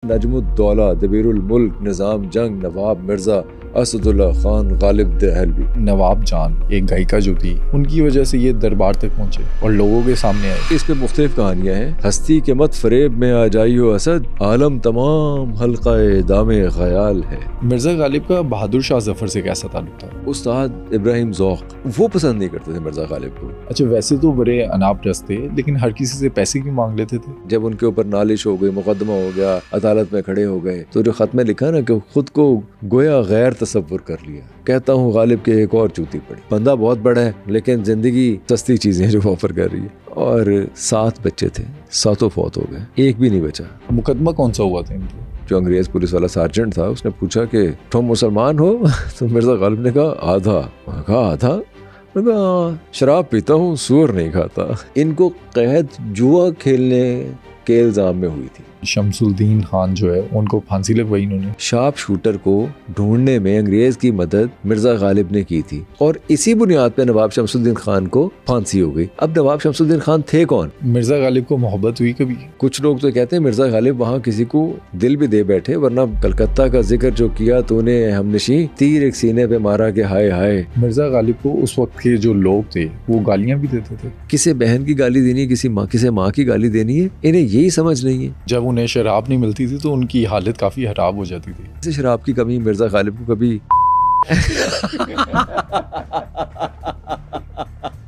نجم الدولہ، دبیر الملک، نظام جنگ، نواب مرزا اسد اللہ خان غالب دہلوی۔ نواب جان ایک گائیکا جو تھی، ان کی وجہ سے یہ دربار تک پہنچے اور لوگوں کے سامنے آئے۔ اس پہ مختلف کہانیاں ہیں۔ ہستی کے مت فریب میں آ جائیو اسد، عالم تمام حلقہ دام خیال ہے۔ مرزا غالب کا بہادر شاہ ظفر سے کیسا تعلق تھا؟ استاد ابراہیم ذوق وہ پسند نہیں کرتے تھے مرزا غالب کو۔ اچھا، ویسے تو بڑے اناپ رست تھے، لیکن ہر کسی سے پیسے کیوں مانگ لیتے تھے؟ جب ان کے اوپر نالش ہو گئی، مقدمہ ہو گیا، عدالت میں کھڑے ہو گئے، تو جو خط میں لکھا نا کہ خود کو گویا غیر تصور کر لیا۔ کہتا ہوں غالب کے ایک اور چوتی پڑی۔ بندہ بہت بڑا ہے لیکن زندگی سستی چیزیں جو آفر کر رہی ہے۔ اور 7 بچے تھے، 7 فوت ہو گئے، ایک بھی نہیں بچا۔ مقدمہ کون سا ہوا تھا ان کو؟ جو انگریز پولیس والا سارجنٹ تھا، اس نے پوچھا کہ تم مسلمان ہو؟ تو مرزا غالب نے کہا آدھا۔ کہا آدھا؟ میں کہا شراب پیتا ہوں، سور نہیں کھاتا۔ ان کو قید جوا کھیلنے کے الزام میں ہوئی تھی۔ شمس الدین خان جو ہے ان کو پھانسی لگوائی انہوں نے۔ شارپ شوٹر کو ڈھونڈنے میں انگریز کی مدد مرزا غالب نے کی تھی، اور اسی بنیاد پہ نواب شمس الدین خان کو پھانسی ہو گئی۔ اب نواب شمس الدین خان تھے کون؟ مرزا غالب کو محبت ہوئی کبھی؟ کچھ لوگ تو کہتے ہیں مرزا غالب وہاں کسی کو دل بھی دے بیٹھے، ورنہ کلکتہ کا ذکر جو کیا تو نے ہم نشیں، تیر ایک سینے پہ مارا کہ ہائے ہائے۔ مرزا غالب کو اس وقت کے جو لوگ تھے وہ گالیاں بھی دیتے تھے۔ کسی بہن کی گالی دینی ہے، کسی ماں کی گالی دینی ہے، انہیں یہی سمجھ نہیں ہے۔ جب انہیں شراب نہیں ملتی تھی تو ان کی حالت کافی خراب ہو جاتی تھی۔ ایسے شراب کی کمی مرزا غالب کو کبھی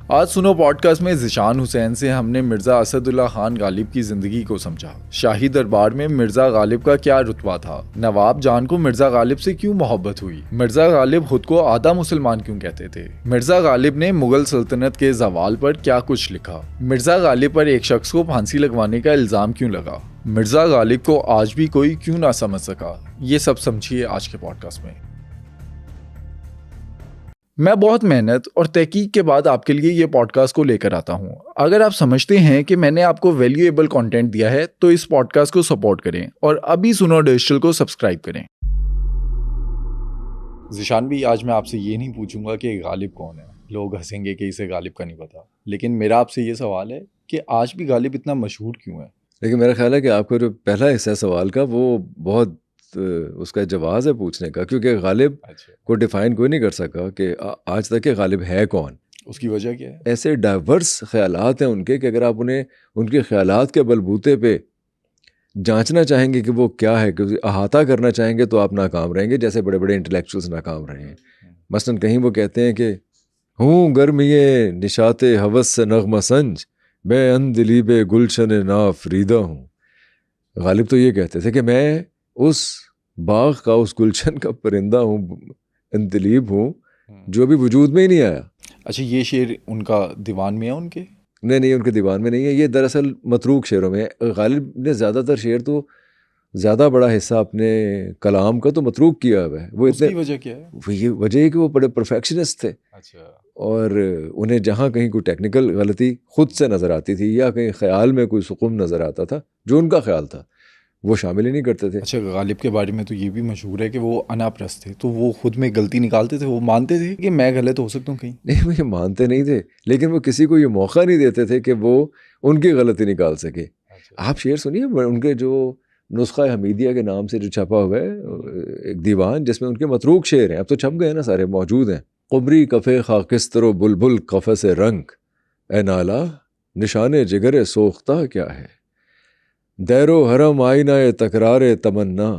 آج سنو پوڈ کاسٹ میں ذیشان حسین سے ہم نے مرزا اسد اللہ خان غالب کی زندگی کو سمجھا۔ شاہی دربار میں مرزا غالب کا کیا رتبہ تھا؟ نواب جان کو مرزا غالب سے کیوں محبت ہوئی؟ مرزا غالب خود کو آدھا مسلمان کیوں کہتے تھے؟ مرزا غالب نے مغل سلطنت کے زوال پر کیا کچھ لکھا؟ مرزا غالب پر ایک شخص کو پھانسی لگوانے کا الزام کیوں لگا؟ مرزا غالب کو آج بھی کوئی کیوں نہ سمجھ سکا؟ یہ سب سمجھیے آج کے پوڈ کاسٹ میں۔ میں بہت محنت اور تحقیق کے بعد آپ کے لیے یہ پوڈ کاسٹ کو لے کر آتا ہوں۔ اگر آپ سمجھتے ہیں کہ میں نے آپ کو ویلیویبل کنٹینٹ دیا ہے تو اس پوڈ کاسٹ کو سپورٹ کریں اور ابھی سنو ڈیجیٹل کو سبسکرائب کریں۔ ذیشان بھی، آج میں آپ سے یہ نہیں پوچھوں گا کہ غالب کون ہے، لوگ ہنسیں گے کہ اسے غالب کا نہیں پتا، لیکن میرا آپ سے یہ سوال ہے کہ آج بھی غالب اتنا مشہور کیوں ہے؟ لیکن میرا خیال ہے کہ آپ کا جو پہلا حصہ سوال کا وہ بہت اس کا جواز ہے پوچھنے کا، کیونکہ غالب کو ڈیفائن کوئی نہیں کر سکا کہ آج تک کہ غالب ہے کون۔ اس کی وجہ کیا ہے؟ ایسے ڈائیورس خیالات ہیں ان کے کہ اگر آپ انہیں ان کے خیالات کے بلبوتے پہ جانچنا چاہیں گے کہ وہ کیا ہے، کہ احاطہ کرنا چاہیں گے تو آپ ناکام رہیں گے، جیسے بڑے بڑے انٹلیکچوئلس ناکام رہے ہیں۔ مثلاً کہیں وہ کہتے ہیں کہ ہوں گرمیے نشاط ہوس سے نغمہ سنج، میں اندلی بے گلشن نافریدہ ہوں۔ غالب تو یہ کہتے تھے کہ میں اس باغ کا، اس گلشن کا پرندہ ہوں، اندلیب ہوں، جو ابھی وجود میں ہی نہیں آیا۔ اچھا، یہ شعر ان کا دیوان میں ہے ان کے؟ نہیں، ان کے دیوان میں نہیں ہے، یہ دراصل متروک شعروں میں ہے۔ غالب نے زیادہ تر شعر تو زیادہ بڑا حصہ اپنے کلام کا تو متروک کیا ہوا ہے۔ وہ اس کی وجہ کیا ہے؟ یہ وجہ ہے کہ وہ بڑے پرفیکشنسٹ تھے۔ اچھا۔ اور انہیں جہاں کہیں کوئی ٹیکنیکل غلطی خود سے نظر آتی تھی یا کہیں خیال میں کوئی سقم نظر آتا تھا جو ان کا خیال تھا، وہ شامل ہی نہیں کرتے تھے۔ اچھا، غالب کے بارے میں تو یہ بھی مشہور ہے کہ وہ اناپرست تھے، تو وہ خود میں غلطی نکالتے تھے، وہ مانتے تھے کہ میں غلط ہو سکتا ہوں کہیں؟ نہیں، وہ یہ مانتے نہیں تھے، لیکن وہ کسی کو یہ موقع نہیں دیتے تھے کہ وہ ان کی غلطی نکال سکے۔ آپ شعر سنیے ان کے، جو نسخہ حمیدیہ کے نام سے جو چھپا ہوا ہے ایک دیوان، جس میں ان کے متروک شعر ہیں، اب تو چھپ گئے نا، سارے موجود ہیں۔ قمری کفے خاکستر و بلبل قفس رنگ، اے نالا نشان جگر سوختہ کیا ہے، دیر و حرم آئینہ تکرار تمنا،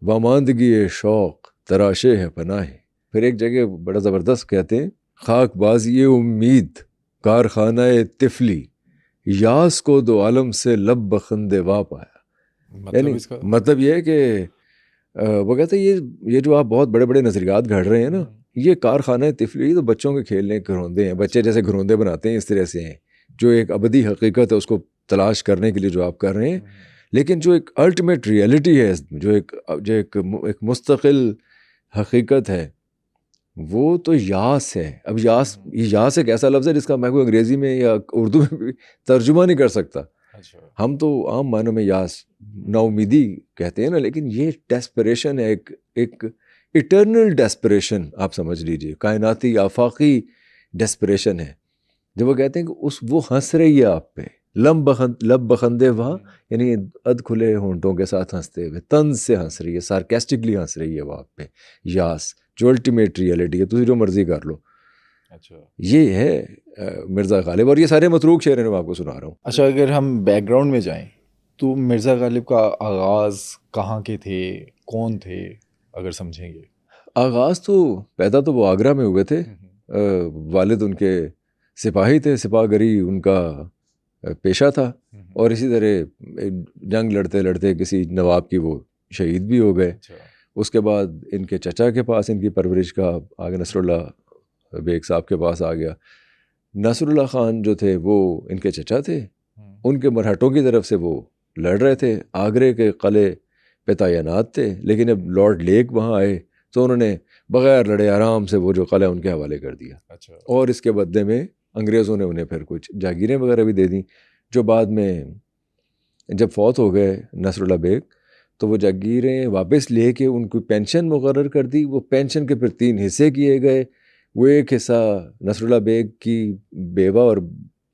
واماندگی شوق تراشے ہے پناہ۔ پھر ایک جگہ بڑا زبردست کہتے ہیں، خاک بازی امید کارخانہ طفلی، یاس کو دو عالم سے لب بخندے وا پایا۔ یعنی مطلب یہ ہے کہ وہ کہتے ہیں یہ جو آپ بہت بڑے بڑے نظریات گھڑ رہے ہیں نا، یہ کارخانہ طفلی تو بچوں کے کھیلنے گھروندے ہیں، بچے جیسے گھروندے بناتے ہیں اس طرح سے ہیں، جو ایک ابدی حقیقت ہے اس کو تلاش کرنے کے لیے جو آپ کر رہے ہیں، لیکن جو ایک الٹیمیٹ ریئلٹی ہے، جو ایک مستقل حقیقت ہے، وہ تو یاس ہے۔ اب یاس ایک ایسا لفظ ہے جس کا میں کوئی انگریزی میں یا اردو میں بھی ترجمہ نہیں کر سکتا۔ ہم تو عام معنوں میں یاس نا امیدی کہتے ہیں نا، لیکن یہ ڈیسپریشن ہے، ایک ایٹرنل ڈیسپریشن آپ سمجھ لیجئے، کائناتی آفاقی ڈیسپریشن ہے۔ جب وہ کہتے ہیں کہ وہ ہنس رہی ہے آپ پہ، لب بخندے وہاں، یعنی اد کھلے ہونٹوں کے ساتھ ہنستے ہوئے طنز سے ہنس رہی ہے، سارکیسٹکلی ہنس رہی ہے وہ آپ پہ، یاس جو الٹیمیٹ ریئلٹی ہے، تجھے جو مرضی کر لو. اچھا یہ ہے مرزا غالب، اور یہ سارے متروک شعر ہیں میں آپ کو سنا رہا ہوں. اچھا، اگر ہم بیک گراؤنڈ میں جائیں تو مرزا غالب کا آغاز کہاں کے تھے، کون تھے، اگر سمجھیں گے؟ آغاز تو پیدا تو وہ آگرہ میں ہوئے تھے. والد ان کے سپاہی تھے، سپاہ گری ان کا پیشہ تھا، اور اسی طرح جنگ لڑتے لڑتے کسی نواب کی وہ شہید بھی ہو گئے. اس کے بعد ان کے چچا کے پاس ان کی پرورش کا آگے نصر اللہ بیگ صاحب کے پاس آ گیا. نصر اللہ خان جو تھے وہ ان کے چچا تھے، ان کے مرہٹوں کی طرف سے وہ لڑ رہے تھے، آگرے کے قلعے پہ تعینات تھے، لیکن جب لارڈ لیک وہاں آئے تو انہوں نے بغیر لڑے آرام سے وہ جو قلعہ ان کے حوالے کر دیا. اور اس کے بدلے میں انگریزوں نے انہیں پھر کچھ جاگیریں وغیرہ بھی دے دیں، جو بعد میں جب فوت ہو گئے نصر اللہ بیگ تو وہ جاگیریں واپس لے کے ان کو پینشن مقرر کر دی. وہ پینشن کے پھر 3 حصے کیے گئے. وہ ایک حصہ نصر اللہ بیگ کی بیوہ اور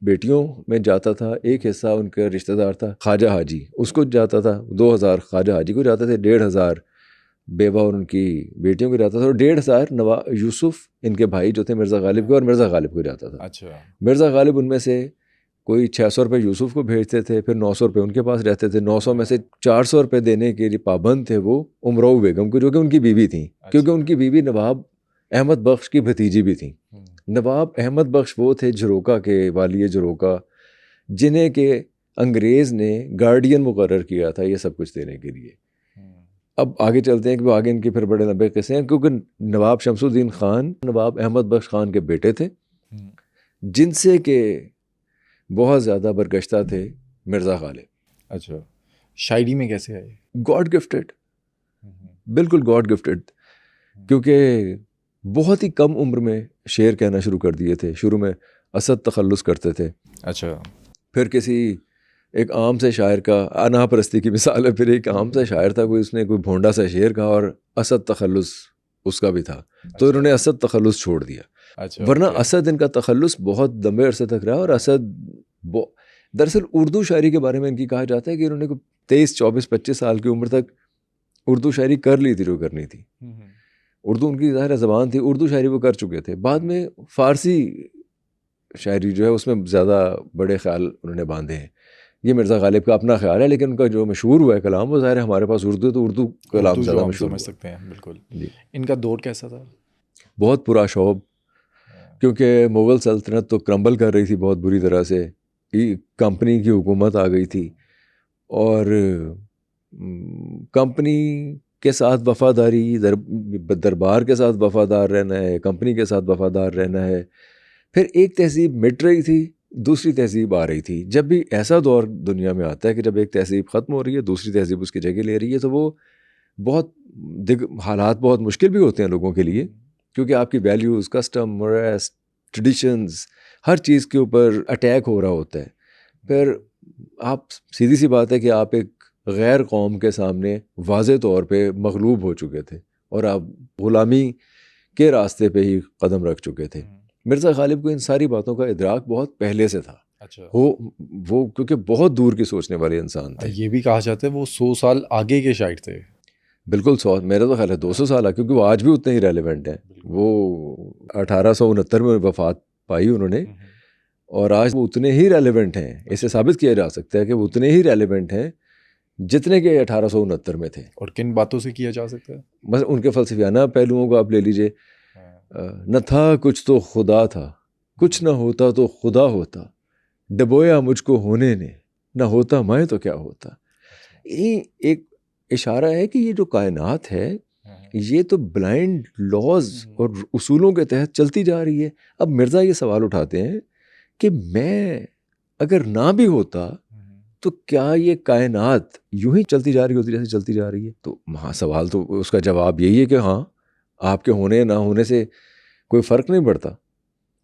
بیٹیوں میں جاتا تھا، ایک حصہ ان کا رشتہ دار تھا خواجہ حاجی، اس کو جاتا تھا. 2000 خواجہ حاجی کو جاتے تھے، 1500 بیوہ اور ان کی بیٹیوں کو جاتا تھا، اور 150 یوسف ان کے بھائی جو تھے مرزا غالب کے، اور مرزا غالب کو جاتا تھا. اچھا، مرزا غالب ان میں سے کوئی 600 روپے یوسف کو بھیجتے تھے، پھر 900 روپے ان کے پاس رہتے تھے. 900 میں سے 400 روپے دینے کے لیے پابند تھے وہ امراؤ بیگم کو، جو کہ ان کی بیوی تھیں، کیونکہ ان کی بیوی نواب احمد بخش کی بھتیجی بھی تھیں. نواب احمد بخش وہ تھے جھروکا کے والی جھروکا، جنہیں کہ انگریز نے گارڈین مقرر کیا تھا یہ سب کچھ دینے کے لیے. اب آگے چلتے ہیں کہ وہ آگے ان کے پھر بڑے لمبے قصے ہیں، کیونکہ نواب شمس الدین خان نواب احمد بخش خان کے بیٹے تھے، جن سے کہ بہت زیادہ برگشتہ تھے مرزا غالب. اچھا، شاعری میں کیسے آئے؟ گاڈ گفٹڈ، بالکل گاڈ گفٹڈ، کیونکہ بہت ہی کم عمر میں شعر کہنا شروع کر دیے تھے. شروع میں اسد تخلص کرتے تھے. اچھا، پھر کسی ایک عام سے شاعر کا، انا پرستی کی مثال ہے، پھر ایک عام سے شاعر تھا، کوئی اس نے کوئی بھونڈا سا شعر کہا اور اسد تخلص اس کا بھی تھا، تو انہوں نے اسد تخلص چھوڑ دیا. ورنہ اسد ان کا تخلص بہت لمبے عرصے تک رہا. اور اسد دراصل اردو شاعری کے بارے میں ان کی کہا جاتا ہے کہ انہوں نے 23 24 25 سال کی عمر تک اردو شاعری کر لی تھی جو کرنی تھی. اردو ان کی ظاہر زبان تھی، اردو شاعری وہ کر چکے تھے. بعد میں فارسی شاعری جو ہے اس میں زیادہ بڑے خیال انہوں نے باندھے ہیں. یہ مرزا غالب کا اپنا خیال ہے، لیکن ان کا جو مشہور ہوا ہے کلام وہ ظاہر ہے ہمارے پاس اردو ہے تو اردو کلام زیادہ مشہور سمجھ سکتے ہیں. بالکل. ان کا دور کیسا تھا؟ بہت پرا شوب، کیونکہ مغل سلطنت تو کرمبل کر رہی تھی بہت بری طرح سے، کمپنی کی حکومت آ گئی تھی، اور کمپنی کے ساتھ وفاداری، دربار کے ساتھ وفادار رہنا ہے، کمپنی کے ساتھ وفادار رہنا ہے. پھر ایک تہذیب مٹ رہی تھی، دوسری تہذیب آ رہی تھی. جب بھی ایسا دور دنیا میں آتا ہے کہ جب ایک تہذیب ختم ہو رہی ہے دوسری تہذیب اس کی جگہ لے رہی ہے، تو وہ بہت حالات بہت مشکل بھی ہوتے ہیں لوگوں کے لیے، کیونکہ آپ کی ویلیوز، کسٹم، موریس، ٹریڈیشنز، ہر چیز کے اوپر اٹیک ہو رہا ہوتا ہے. پھر آپ سیدھی سی بات ہے کہ آپ ایک غیر قوم کے سامنے واضح طور پہ مغلوب ہو چکے تھے اور آپ غلامی کے راستے پہ ہی قدم رکھ چکے تھے. مرزا غالب کو ان ساری باتوں کا ادراک بہت پہلے سے تھا. اچھا، وہ کیونکہ بہت دور کی سوچنے والے انسان تھے. یہ بھی کہا جاتا ہے وہ 100 سال آگے کے شاعر تھے. بالکل 100، میرا تو خیال ہے 200 سال ہے، کیونکہ وہ آج بھی اتنے ہی ریلیونٹ ہیں. وہ 1869 میں وفات پائی انہوں نے، اور آج وہ اتنے ہی ریلیونٹ ہیں. اسے ثابت کیا جا سکتا ہے کہ وہ اتنے ہی ریلیونٹ ہیں جتنے کہ 1869 میں تھے. اور کن باتوں سے کیا جا سکتا ہے؟ بس ان کے فلسفیانہ پہلوؤں کو آپ لے لیجئے. نہ تھا کچھ تو خدا تھا، کچھ نہ ہوتا تو خدا ہوتا، ڈبویا مجھ کو ہونے نے، نہ ہوتا میں تو کیا ہوتا. یہ ایک اشارہ ہے کہ یہ جو کائنات ہے یہ تو بلائنڈ لاز اور اصولوں کے تحت چلتی جا رہی ہے. اب مرزا یہ سوال اٹھاتے ہیں کہ میں اگر نہ بھی ہوتا تو کیا یہ کائنات یوں ہی چلتی جا رہی ہوتی جیسے چلتی جا رہی ہے؟ تو وہاں سوال تو اس کا جواب یہی ہے کہ ہاں، آپ کے ہونے نہ ہونے سے کوئی فرق نہیں پڑتا.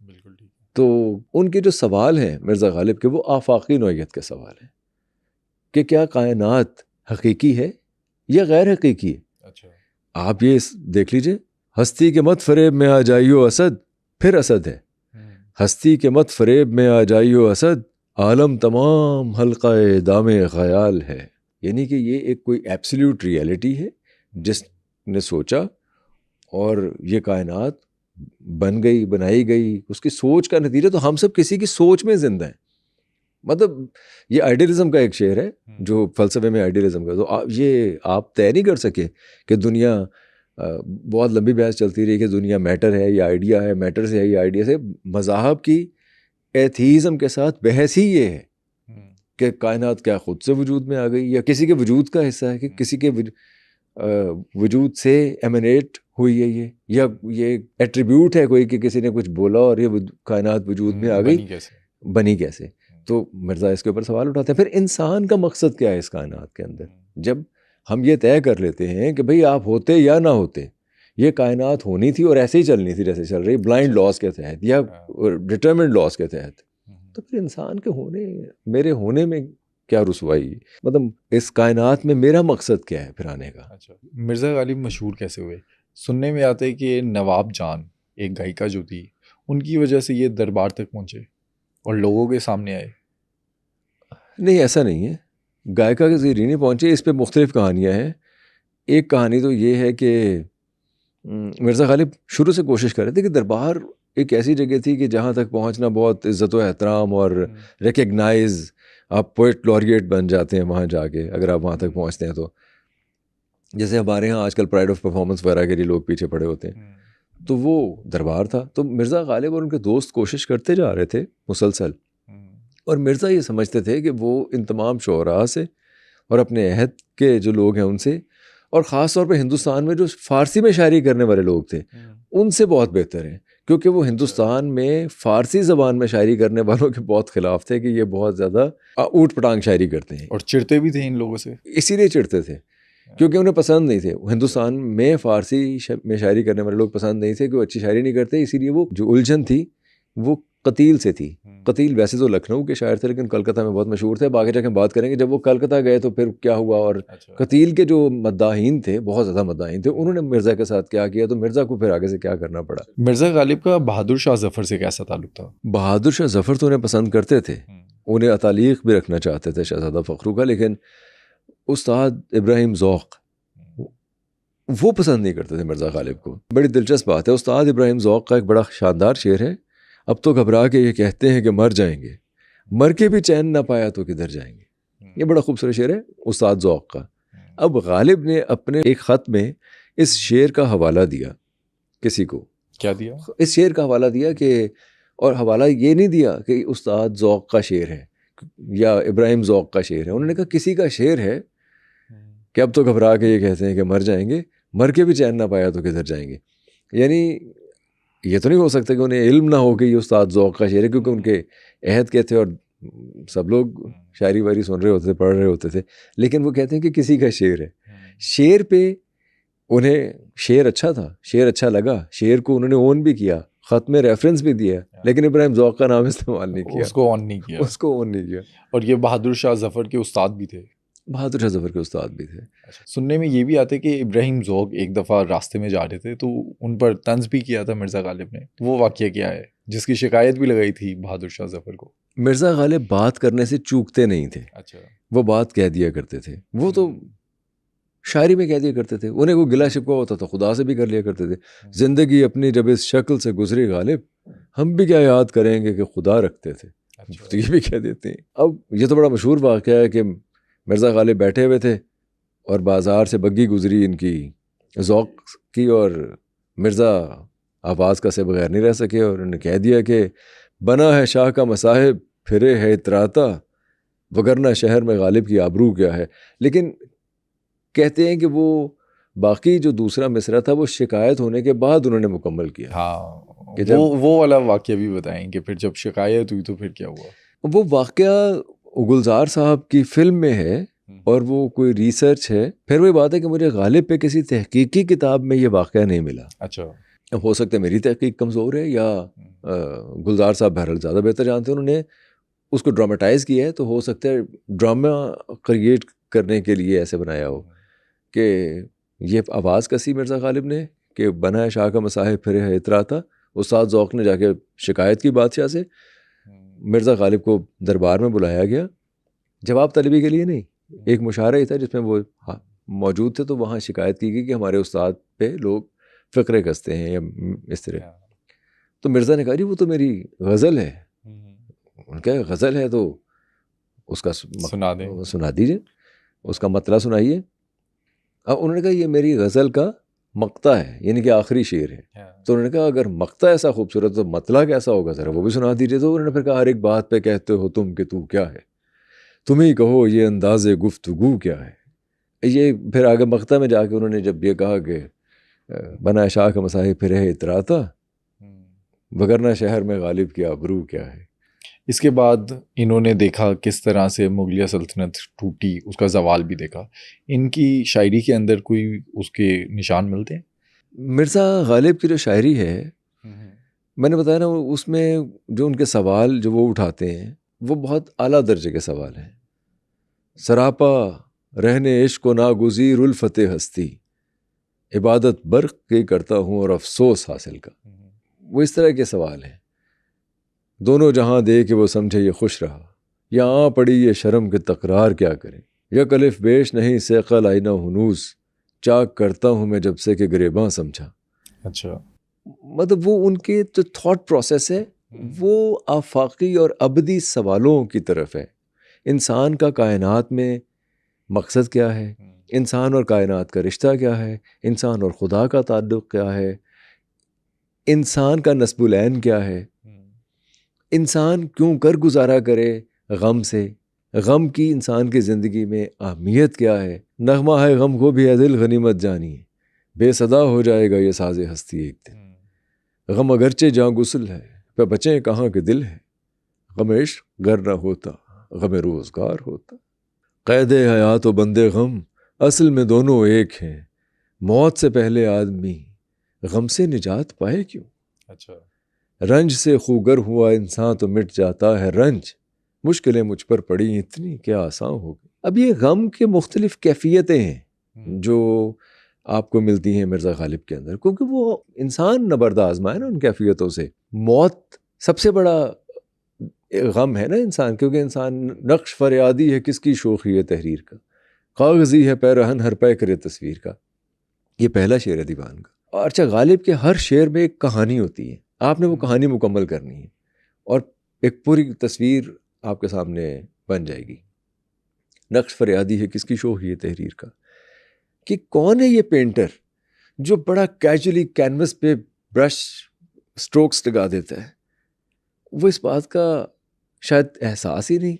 بالکل ٹھیک. تو ان کے جو سوال ہیں مرزا غالب کے، وہ آفاقی نوعیت کے سوال ہیں کہ کیا کائنات حقیقی ہے یا غیر حقیقی ہے. اچھا، آپ یہ دیکھ لیجئے، ہستی کے مت فریب میں آ جائیو اسد، پھر اسد ہے. ہستی کے مت فریب میں آ جائیو اسد، عالم تمام حلقہ دام خیال ہے، یعنی کہ یہ ایک کوئی ایبسلیوٹ ریئلٹی ہے جس نے سوچا اور یہ کائنات بن گئی، بنائی گئی، اس کی سوچ کا نتیجہ، تو ہم سب کسی کی سوچ میں زندہ ہیں. مطلب یہ آئیڈیلزم کا ایک شعر ہے جو فلسفے میں آئیڈیلزم کا، تو یہ آپ طے نہیں کر سکے کہ دنیا، بہت لمبی بحث چلتی رہی کہ دنیا میٹر ہے یا آئیڈیا ہے، میٹر سے ہے یا آئیڈیا سے. مذاہب کی ایتھیزم کے ساتھ بحث ہی یہ ہے کہ کائنات کیا خود سے وجود میں آ گئی یا کسی کے وجود کا حصہ ہے، کہ کسی کے وجود سے ایمنیٹ ہوئی ہے یہ، یا یہ ایٹریبیوٹ ہے کوئی کہ کسی نے کچھ بولا اور یہ کائنات وجود میں آ گئی، بنی کیسے. تو مرزا اس کے اوپر سوال اٹھاتے ہیں. پھر انسان کا مقصد کیا ہے اس کائنات کے اندر؟ جب ہم یہ طے کر لیتے ہیں کہ بھئی آپ ہوتے یا نہ ہوتے، یہ کائنات ہونی تھی اور ایسے ہی چلنی تھی جیسے چل رہی، بلائنڈ لاس کے تحت یا ڈٹرمنڈ لاس کے تحت، تو پھر انسان کے ہونے، میرے ہونے میں کیا رسوائی؟ مطلب اس کائنات میں میرا مقصد کیا ہے پھر آنے کا؟ مرزا غالب مشہور کیسے ہوئے؟ سننے میں آتا ہے کہ نواب جان ایک گائیکا جو تھی، ان کی وجہ سے یہ دربار تک پہنچے اور لوگوں کے سامنے آئے. نہیں، ایسا نہیں ہے، گائیکا کے ذریعے نہیں پہنچے. اس پہ مختلف کہانیاں ہیں. ایک کہانی تو یہ ہے کہ مرزا غالب شروع سے کوشش کر رہے تھے کہ دربار ایک ایسی جگہ تھی کہ جہاں تک پہنچنا بہت عزت و احترام اور ریکگنائز، آپ پوئٹ لوریٹ بن جاتے ہیں وہاں جا کے اگر آپ وہاں تک پہنچتے ہیں. تو جیسے ہمارے ہاں آج کل پرائڈ آف پرفارمنس وغیرہ کے لیے لوگ پیچھے پڑے ہوتے ہیں، تو وہ دربار تھا. تو مرزا غالب اور ان کے دوست کوشش کرتے جا رہے تھے مسلسل، اور مرزا یہ سمجھتے تھے کہ وہ ان تمام شعراء سے اور اپنے عہد کے جو لوگ ہیں ان سے، اور خاص طور پہ ہندوستان میں جو فارسی میں شاعری کرنے والے لوگ تھے ان سے بہت بہتر ہیں، کیونکہ وہ ہندوستان میں فارسی زبان میں شاعری کرنے والوں کے بہت خلاف تھے کہ یہ بہت زیادہ اوٹ پٹانگ شاعری کرتے ہیں، اور چڑھتے بھی تھے ان لوگوں سے. اسی لیے چڑھتے تھے کیونکہ انہیں پسند نہیں تھے. ہندوستان میں فارسی میں شاعری کرنے والے لوگ پسند نہیں تھے کہ وہ اچھی شاعری نہیں کرتے. اسی لیے وہ جو الجھن تھی وہ قتیل سے تھی. قتیل ویسے تو لکھنؤ کے شاعر تھے لیکن کلکتہ میں بہت مشہور تھے. باقی جگہ بات کریں گے. جب وہ کلکتہ گئے تو پھر کیا ہوا، اور قتیل کے جو مداحین تھے، بہت زیادہ مداحین تھے، انہوں نے مرزا کے ساتھ کیا کیا، تو مرزا کو پھر آگے سے کیا کرنا پڑا. مرزا غالب کا بہادر شاہ ظفر سے کیسا تعلق تھا؟ بہادر شاہ ظفر تو انہیں پسند کرتے تھے، انہیں اتالیق بھی رکھنا چاہتے تھے شہزادہ فخرو کا، لیکن استاد ابراہیم ذوق وہ پسند نہیں کرتے تھے مرزا غالب کو. بڑی دلچسپ بات ہے، استاد ابراہیم ذوق کا ایک بڑا شاندار شعر ہے، اب تو گھبرا کے یہ کہتے ہیں کہ مر جائیں گے، مر کے بھی چین نہ پایا تو کدھر جائیں گے. یہ بڑا خوبصورت شعر ہے استاد ذوق کا. اب غالب نے اپنے ایک خط میں اس شعر کا حوالہ دیا کسی کو. کیا دیا؟ اس شعر کا حوالہ دیا کہ، اور حوالہ یہ نہیں دیا کہ استاد ذوق کا شعر ہے یا ابراہیم ذوق کا شعر ہے، انہوں نے کہا کسی کا شعر ہے کہ اب تو گھبرا کے یہ کہتے ہیں کہ مر جائیں گے، مر کے بھی چین نہ پایا تو کدھر جائیں گے. یعنی یہ تو نہیں ہو سکتا کہ انہیں علم نہ ہو کہ یہ استاد ذوق کا شعر ہے، کیونکہ ان کے عہد کے تھے اور سب لوگ شاعری واری سن رہے ہوتے تھے، پڑھ رہے ہوتے تھے، لیکن وہ کہتے ہیں کہ کسی کا شعر ہے. شعر پہ انہیں شعر اچھا تھا، شعر اچھا لگا، شعر کو انہوں نے اون بھی کیا، خط میں ریفرنس بھی دیا، لیکن ابراہیم ذوق کا نام استعمال نہیں کیا، اس کو آن نہیں کیا، اس کو اون نہیں کیا. اور یہ بہادر شاہ ظفر کے استاد بھی تھے. بہادر شاہ ظفر کے استاد بھی تھے. سننے میں یہ بھی آتا ہے کہ ابراہیم ذوق ایک دفعہ راستے میں جا رہے تھے تو ان پر طنز بھی کیا تھا مرزا غالب نے. وہ واقعہ کیا ہے جس کی شکایت بھی لگائی تھی بہادر شاہ ظفر کو؟ مرزا غالب بات کرنے سے چوکتے نہیں تھے. اچھا. وہ بات کہہ دیا کرتے تھے، وہ تو شاعری میں کہہ دیا کرتے تھے. انہیں کوئی گلا شکوہ ہوتا تو خدا سے بھی کر لیا کرتے تھے. زندگی اپنی جب اس شکل سے گزری غالب، ہم بھی کیا یاد کریں گے کہ خدا رکھتے تھے. تو یہ بھی کہہ دیتے ہیں. اب یہ تو بڑا مشہور واقعہ ہے کہ مرزا غالب بیٹھے ہوئے تھے اور بازار سے بگی گزری ان کی ذوق کی، اور مرزا آواز کا سے بغیر نہیں رہ سکے اور انہوں نے کہہ دیا کہ بنا ہے شاہ کا مصاحب پھرے ہے اتراتا، وگرنہ شہر میں غالب کی آبرو کیا ہے. لیکن کہتے ہیں کہ وہ باقی جو دوسرا مصرع تھا وہ شکایت ہونے کے بعد انہوں نے مکمل کیا. ہاں، کہ وہ والا واقعہ بھی بتائیں کہ پھر جب شکایت ہوئی تو پھر کیا ہوا. وہ واقعہ گلزار صاحب کی فلم میں ہے اور وہ کوئی ریسرچ ہے. پھر وہی بات ہے کہ مجھے غالب پہ کسی تحقیقی کتاب میں یہ واقعہ نہیں ملا. اچھا. اب ہو سکتا ہے میری تحقیق کمزور ہے یا گلزار صاحب بہرحال زیادہ بہتر جانتے ہیں، انہوں نے اس کو ڈراماٹائز کیا ہے، تو ہو سکتا ہے ڈرامہ کریٹ کرنے کے لیے ایسے بنایا ہو کہ یہ آواز کسی مرزا غالب نے کہ بنا ہے شاہ کا مصاحب پھرے ہے اتراتا. استاد ذوق نے جا کے شکایت کی بادشاہ سے، مرزا غالب کو دربار میں بلایا گیا، جواب طلبی کے لیے نہیں، ایک مشاعرہ ہی تھا جس میں وہ موجود تھے، تو وہاں شکایت کی گئی کہ ہمارے استاد پہ لوگ فقرے کستے ہیں یا اس طرح. تو مرزا نے کہا جی وہ تو میری غزل ہے. ان کا غزل ہے تو اس کا سنا دیجیے، اس کا مطلع سنائیے. اب انہوں نے کہا یہ میری غزل کا مقطع ہے، یعنی کہ آخری شعر ہے. تو انہوں نے کہا اگر مقطع ایسا خوبصورت تو مطلع کیسا ہوگا، ذرا وہ بھی سنا دیجیے. تو انہوں نے پھر کہا ہر ایک بات پہ کہتے ہو تم کہ تو کیا ہے، تم ہی کہو یہ انداز گفتگو کیا ہے. یہ پھر آگے مقطع میں جا کے انہوں نے جب یہ کہا کہ بنا شاہ کا مساحب پھر ہے اتراتا، وگرنہ شہر میں غالب کی آبرو کیا ہے. اس کے بعد انہوں نے دیکھا کس طرح سے مغلیہ سلطنت ٹوٹی، اس کا زوال بھی دیکھا. ان کی شاعری کے اندر کوئی اس کے نشان ملتے ہیں؟ مرزا غالب کی جو شاعری ہے، میں نے بتایا نا، اس میں جو ان کے سوال جو وہ اٹھاتے ہیں وہ بہت اعلیٰ درجے کے سوال ہیں. سراپا رہنے عشق و ناگزیر الفت ہستی، عبادت برق کی کرتا ہوں اور افسوس حاصل کا. وہ اس طرح کے سوال ہیں. دونوں جہاں دے کہ وہ سمجھے یہ خوش رہا، یا آ پڑی یہ شرم کے تکرار کیا کرے. یک الف بیش نہیں سیقل آئینہ ہنوز، چاک کرتا ہوں میں جب سے کہ گریباں سمجھا. اچھا، مطلب وہ ان کے جو تھاٹ پروسیس ہے وہ آفاقی اور ابدی سوالوں کی طرف ہے. انسان کا کائنات میں مقصد کیا ہے، انسان اور کائنات کا رشتہ کیا ہے، انسان اور خدا کا تعلق کیا ہے، انسان کا نسب العین کیا ہے، انسان کیوں کر گزارا کرے غم سے، غم کی انسان کی زندگی میں اہمیت کیا ہے. نغمہ ہے غم کو بھی ہے دل غنیمت جانی، بے صدا ہو جائے گا یہ ساز ہستی ایک دن. غم اگرچہ جاں گسل ہے پہ بچیں کہاں کے دل ہے، غم عشق گر نہ ہوتا غم روزگار ہوتا. قید حیات و بندے غم اصل میں دونوں ایک ہیں، موت سے پہلے آدمی غم سے نجات پائے کیوں. اچھا، رنج سے خوگر ہوا انسان تو مٹ جاتا ہے رنج، مشکلیں مجھ پر پڑی اتنی کیا آسان ہو گئی. اب یہ غم کے مختلف کیفیتیں ہیں جو آپ کو ملتی ہیں مرزا غالب کے اندر، کیونکہ وہ انسان نبرد آزما ہے نا ان کیفیتوں سے. موت سب سے بڑا غم ہے نا انسان، کیونکہ انسان نقش فریادی ہے کس کی شوخی ہے تحریر کا، کاغذی ہے پیرہن ہر پے کرے تصویر کا. یہ پہلا شعر ہے دیوان کا. اور اچھا، غالب کے ہر شعر میں ایک کہانی ہوتی ہے، آپ نے وہ کہانی مکمل کرنی ہے اور ایک پوری تصویر آپ کے سامنے بن جائے گی. نقش فریادی ہے کس کی شوخی ہے تحریر کا، کہ کون ہے یہ پینٹر جو بڑا کیجولی کینوس پہ برش سٹروکس لگا دیتا ہے. وہ اس بات کا شاید احساس ہی نہیں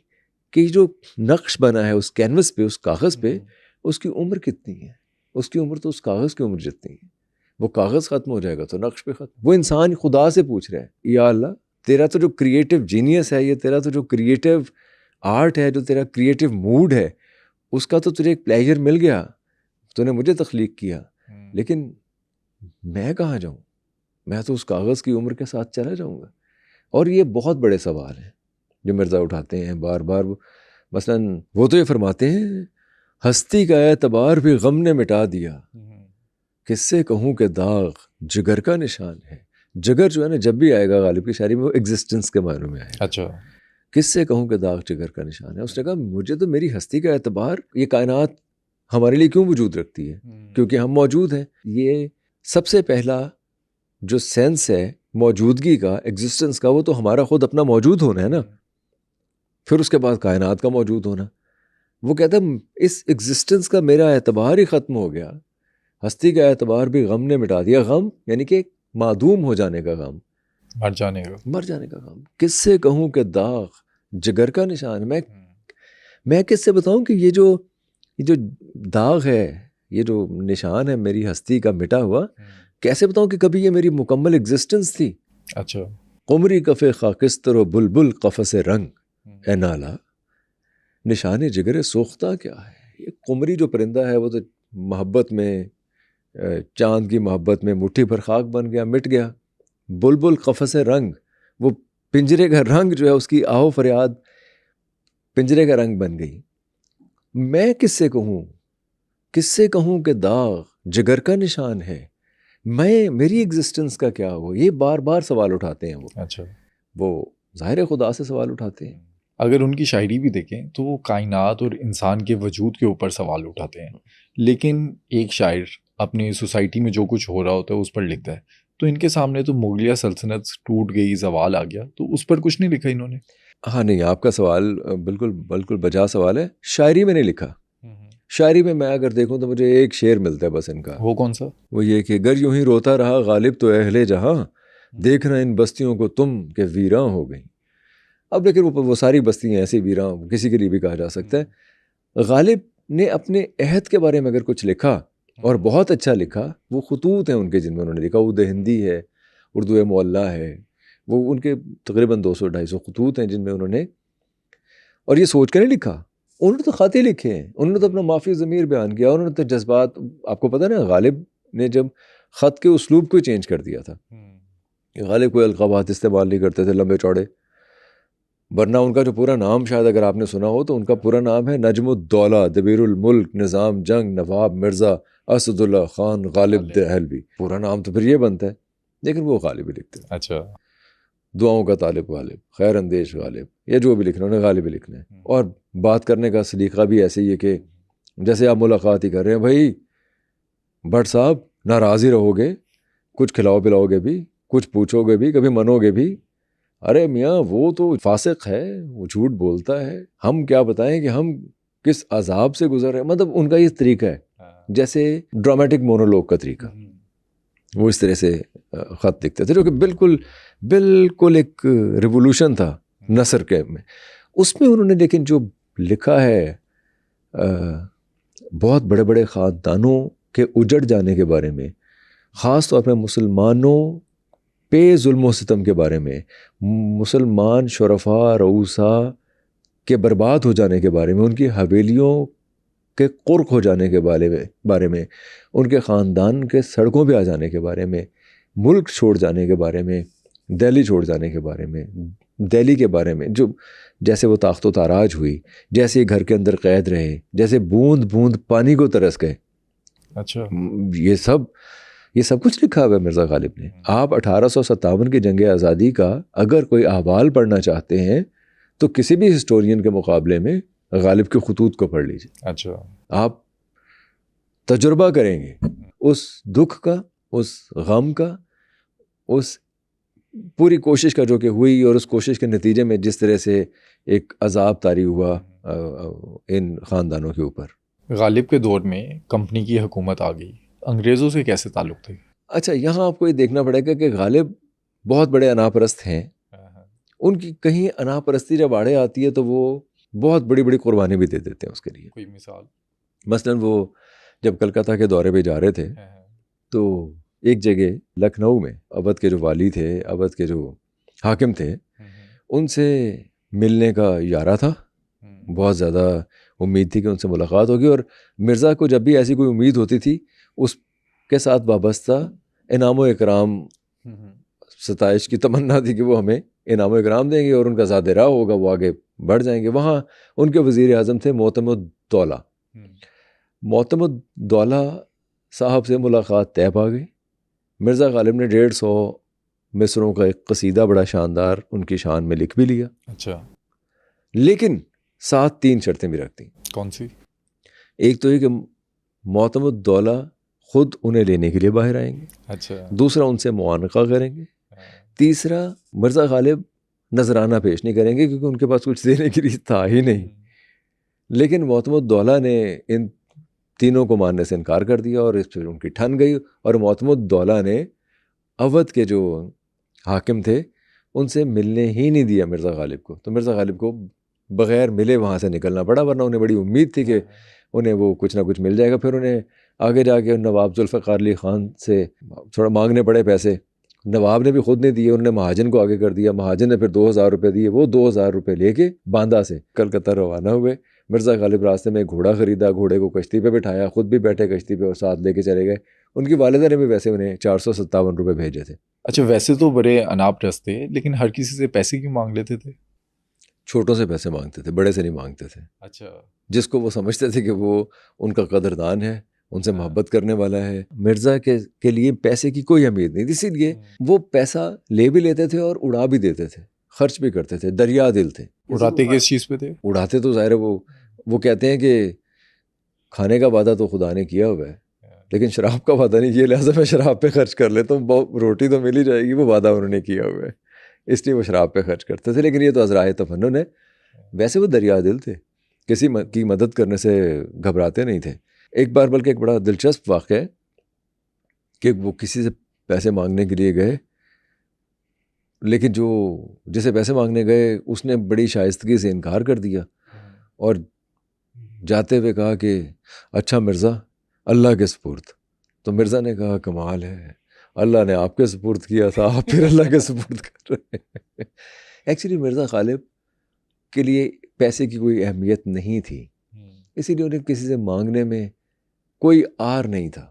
کہ جو نقش بنا ہے اس کینوس پہ، اس کاغذ پہ، اس کی عمر کتنی ہے. اس کی عمر تو اس کاغذ کی عمر جتنی ہے. وہ کاغذ ختم ہو جائے گا تو نقش پہ ختم. وہ انسان خدا سے پوچھ رہا ہے یا اللہ تیرا تو جو کریٹو جینیس ہے، یہ تیرا تو جو کریٹو آرٹ ہے، جو تیرا کریٹو موڈ ہے، اس کا تو تجھے ایک پلیجر مل گیا، تو نے مجھے تخلیق کیا، لیکن میں کہاں جاؤں؟ میں تو اس کاغذ کی عمر کے ساتھ چلا جاؤں گا. اور یہ بہت بڑے سوال ہیں جو مرزا اٹھاتے ہیں بار بار. مثلاً وہ تو یہ فرماتے ہیں ہستی کا اعتبار بھی غم نے مٹا دیا، کس سے کہوں کہ داغ جگر کا نشان ہے. جگر جو ہے نا جب بھی آئے گا غالب کی شاعری میں وہ ایگزسٹنس کے معنی میں آئے گا. اچھا، کس سے کہوں کہ داغ جگر کا نشان ہے. اس نے کہا مجھے تو میری ہستی کا اعتبار، یہ کائنات ہمارے لیے کیوں وجود رکھتی ہے؟ کیونکہ ہم موجود ہیں. یہ سب سے پہلا جو سینس ہے موجودگی کا، ایگزسٹنس کا، وہ تو ہمارا خود اپنا موجود ہونا ہے نا. پھر اس کے بعد کائنات کا موجود ہونا. وہ کہتا ہے اس ایگزسٹنس کا میرا اعتبار ہی ختم ہو گیا، ہستی کا اعتبار بھی غم نے مٹا دیا. غم یعنی کہ معدوم ہو جانے کا غم، مر جانے کا غم. کس سے کہوں کہ داغ جگر کا نشان. میں کس سے بتاؤں کہ یہ جو داغ ہے، یہ جو نشان ہے میری ہستی کا مٹا ہوا، کیسے بتاؤں کہ کبھی یہ میری مکمل ایگزسٹنس تھی. اچھا، قمری کف خاکستر و بلبل قفس رنگ، اے نالا نشان جگر سوختہ کیا ہے. یہ قمری جو پرندہ ہے وہ تو محبت میں، چاند کی محبت میں مٹھی بھر خاک بن گیا، مٹ گیا. بلبل قفس رنگ، وہ پنجرے کا رنگ جو ہے، اس کی آہو فریاد پنجرے کا رنگ بن گئی. میں کس سے کہوں کہ داغ جگر کا نشان ہے. میری ایگزسٹنس کا کیا ہو. یہ بار بار سوال اٹھاتے ہیں وہ. اچھا، وہ ظاہر ہے خدا سے سوال اٹھاتے ہیں. اگر ان کی شاعری بھی دیکھیں تو وہ کائنات اور انسان کے وجود کے اوپر سوال اٹھاتے ہیں، لیکن ایک شاعر اپنی سوسائٹی میں جو کچھ ہو رہا ہوتا ہے اس پر لکھتا ہے، تو ان کے سامنے تو مغلیہ سلطنت ٹوٹ گئی، زوال آ گیا، تو اس پر کچھ نہیں لکھا انہوں نے. ہاں نہیں، آپ کا سوال بالکل بجا سوال ہے. شاعری میں نہیں لکھا. شاعری میں اگر دیکھوں تو مجھے ایک شعر ملتا ہے بس ان کا. وہ کون سا؟ وہ یہ کہ گر یوں ہی روتا رہا غالب تو اہل جہاں، دیکھنا ان بستیوں کو تم کہ ویراں ہو گئیں. اب لیکن وہ ساری بستیاں ایسی ویراں کسی کے لیے بھی کہا جا سکتا ہے. غالب نے اپنے عہد کے بارے میں اگر کچھ لکھا اور بہت اچھا لکھا، وہ خطوط ہیں ان کے جن میں انہوں نے لکھا. اردو ہندی ہے، اردو معلیٰ ہے، وہ ان کے تقریباً 200-250 خطوط ہیں جن میں انہوں نے، اور یہ سوچ کر نہیں لکھا، انہوں نے تو خط ہی لکھے ہیں. انہوں نے تو اپنا معافی ضمیر بیان کیا، انہوں نے تو جذبات، آپ کو پتہ نا غالب نے جب خط کے اسلوب کو چینج کر دیا تھا. غالب کوئی القابات استعمال نہیں کرتے تھے لمبے چوڑے، ورنہ ان کا جو پورا نام شاید اگر آپ نے سنا ہو تو ان کا پورا نام ہے نجم الدولہ دبیر الملک نظام جنگ نواب مرزا اسد اللہ خان غالب دہلوی. پورا نام تو پھر یہ بنتا ہے، لیکن وہ غالب ہی لکھتے ہیں. اچھا، دعاؤں کا طالب غالب، خیر اندیش غالب، یہ جو بھی لکھنا انہیں غالب ہی لکھنا ہے. اور بات کرنے کا سلیقہ بھی ایسے ہی ہے کہ جیسے آپ ملاقات ہی کر رہے ہیں، بھائی بٹ صاحب ناراض ہی رہو گے، کچھ کھلاؤ پلاؤ گے بھی، کچھ پوچھو گے بھی، کبھی منو گے بھی. ارے میاں وہ تو فاسق ہے، وہ جھوٹ بولتا ہے، ہم کیا بتائیں کہ ہم کس عذاب سے گزر رہے ہیں. مطلب ان کا یہ طریقہ ہے جیسے ڈرامیٹک مونولوگ کا طریقہ. وہ اس طرح سے خط لکھتے تھے جو کہ بالکل ایک ریولوشن تھا نثر کے میں. اس میں انہوں نے لیکن جو لکھا ہے بہت بڑے بڑے خاندانوں کے اجڑ جانے کے بارے میں، خاص طور پہ مسلمانوں پہ ظلم و ستم کے بارے میں، مسلمان شرفاء رؤساء کے برباد ہو جانے کے بارے میں، ان کی حویلیوں کے قرق ہو جانے کے بارے میں، ان کے خاندان کے سڑکوں پہ آ جانے کے بارے میں، ملک چھوڑ جانے کے بارے میں، دہلی چھوڑ جانے کے بارے میں، دہلی کے بارے میں جو جیسے وہ تاخت و تاراج ہوئی، جیسے گھر کے اندر قید رہے، جیسے بوند بوند پانی کو ترس گئے. اچھا، یہ سب کچھ لکھا ہوا ہے مرزا غالب نے. آپ 1857 کی جنگ آزادی کا اگر کوئی احوال پڑھنا چاہتے ہیں تو کسی بھی ہسٹورین کے مقابلے میں غالب کے خطوط کو پڑھ لیجیے. اچھا، آپ تجربہ کریں گے اس دکھ کا، اس غم کا، اس پوری کوشش کا جو کہ ہوئی، اور اس کوشش کے نتیجے میں جس طرح سے ایک عذاب طاری ہوا ان خاندانوں کے اوپر. غالب کے دور میں کمپنی کی حکومت آ گئی، انگریزوں سے کیسے تعلق تھے؟ اچھا، یہاں آپ کو یہ دیکھنا پڑے گا کہ غالب بہت بڑے انا پرست ہیں. ان کی کہیں انا پرستی جب آڑے آتی ہے تو وہ بہت بڑی بڑی قربانی بھی دے دیتے ہیں اس کے لیے. کوئی مثال؟ مثلاً وہ جب کلکتہ کے دورے پہ جا رہے تھے تو ایک جگہ لکھنؤ میں اودھ کے جو والی تھے، اودھ کے جو حاکم تھے، ان سے ملنے کا ارادہ تھا. بہت زیادہ امید تھی کہ ان سے ملاقات ہوگی، اور مرزا کو جب بھی ایسی کوئی امید ہوتی تھی اس کے ساتھ وابستہ انعام و اکرام، ستائش کی تمنا تھی کہ وہ ہمیں انعام و اکرام دیں گے اور ان کا زیادہ راہ ہوگا، وہ آگے بڑھ جائیں گے. وہاں ان کے وزیر اعظم تھے معتم الدولہ. معتم الدولہ صاحب سے ملاقات طے پا گئی. مرزا غالب نے 150 مصروں کا ایک قصیدہ بڑا شاندار ان کی شان میں لکھ بھی لیا. اچھا، لیکن ساتھ 3 شرطیں بھی رکھتی. کون سی؟ ایک تو یہ کہ معتم الدولہ خود انہیں لینے کے لیے باہر آئیں گے. اچھا. دوسرا ان سے معانقہ کریں گے. تیسرا مرزا غالب نذرانہ پیش نہیں کریں گے کیونکہ ان کے پاس کچھ دینے کے لیے تھا ہی نہیں. لیکن معتم الدولہ نے ان تینوں کو ماننے سے انکار کر دیا اور اس پہ ان کی ٹھن گئی، اور معتم الدولہ نے اودھ کے جو حاکم تھے ان سے ملنے ہی نہیں دیا مرزا غالب کو. تو مرزا غالب کو بغیر ملے وہاں سے نکلنا پڑا، ورنہ انہیں بڑی امید تھی کہ انہیں وہ کچھ نہ کچھ مل جائے گا. پھر انہیں آگے جا کے نواب ذوالفقار علی خان سے تھوڑا مانگنے پڑے پیسے. نواب نے بھی خود نہیں دیے، انہوں نے مہاجن کو آگے کر دیا. مہاجن نے پھر 2000 روپے دیے. وہ 2000 روپے لے کے باندہ سے کلکتہ روانہ ہوئے. مرزا غالب راستے میں گھوڑا خریدا، گھوڑے کو کشتی پہ بٹھایا، خود بھی بیٹھے کشتی پہ اور ساتھ لے کے چلے گئے. ان کی والدہ نے بھی ویسے انہیں 457 روپے بھیجے تھے. اچھا، ویسے تو بڑے اناپ رست تھے، لیکن ہر کسی سے پیسے کیوں مانگ لیتے تھے؟ چھوٹوں سے پیسے مانگتے تھے، بڑے سے نہیں مانگتے تھے. اچھا. جس کو وہ سمجھتے تھے کہ وہ ان کا قدردان ہے، ان سے محبت کرنے والا ہے. مرزا کے لیے پیسے کی کوئی امید نہیں تھی، اسی لیے وہ پیسہ لے بھی لیتے تھے اور اڑا بھی دیتے تھے. خرچ بھی کرتے تھے, دریا دل تھے. اڑاتے کس چیز پہ تھے؟ اڑاتے تو ظاہر ہے وہ کہتے ہیں کہ کھانے کا وعدہ تو خدا نے کیا ہوا ہے, لیکن شراب کا وعدہ نہیں کیا, لہٰذا میں شراب پہ خرچ کر لیتا ہوں, روٹی تو مل ہی جائے گی. وہ وعدہ انہوں نے کیا ہوا ہے, اس لیے وہ شراب پہ خرچ کرتے تھے. لیکن یہ تو عذرائے تفنن ہے. ویسے وہ دریا دل تھے, کسی کی مدد کرنے سے گھبراتے نہیں تھے. ایک بار بلکہ ایک بڑا دلچسپ واقعہ ہے کہ وہ کسی سے پیسے مانگنے کے لیے گئے, لیکن جسے پیسے مانگنے گئے اس نے بڑی شائستگی سے انکار کر دیا, اور جاتے ہوئے کہا کہ اچھا مرزا, اللہ کے سپرد. تو مرزا نے کہا کمال ہے, اللہ نے آپ کے سپرد کیا تھا, آپ پھر اللہ کے سپرد کر رہے ہیں. ایکچولی مرزا غالب کے لیے پیسے کی کوئی اہمیت نہیں تھی, اسی لیے انہیں کسی سے مانگنے میں کوئی آر نہیں تھا,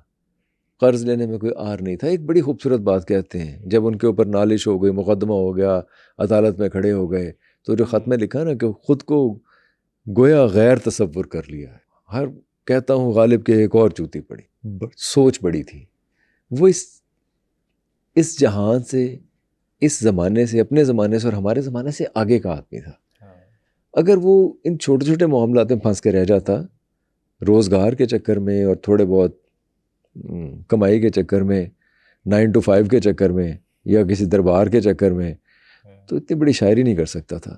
قرض لینے میں کوئی آر نہیں تھا. ایک بڑی خوبصورت بات کہتے ہیں, جب ان کے اوپر نالش ہو گئی, مقدمہ ہو گیا, عدالت میں کھڑے ہو گئے, تو جو خط میں لکھا نا کہ خود کو گویا غیر تصور کر لیا ہے. ہر کہتا ہوں غالب کے ایک اور چوتی پڑی, سوچ بڑی تھی. وہ اس جہان سے, اس زمانے سے, اپنے زمانے سے اور ہمارے زمانے سے آگے کا آدمی تھا. اگر وہ ان چھوٹے چھوٹے معاملات میں پھنس کے رہ جاتا, روزگار کے چکر میں اور تھوڑے بہت کمائی کے چکر میں, 9 to 5 کے چکر میں, یا کسی دربار کے چکر میں, تو اتنی بڑی شاعری نہیں کر سکتا تھا.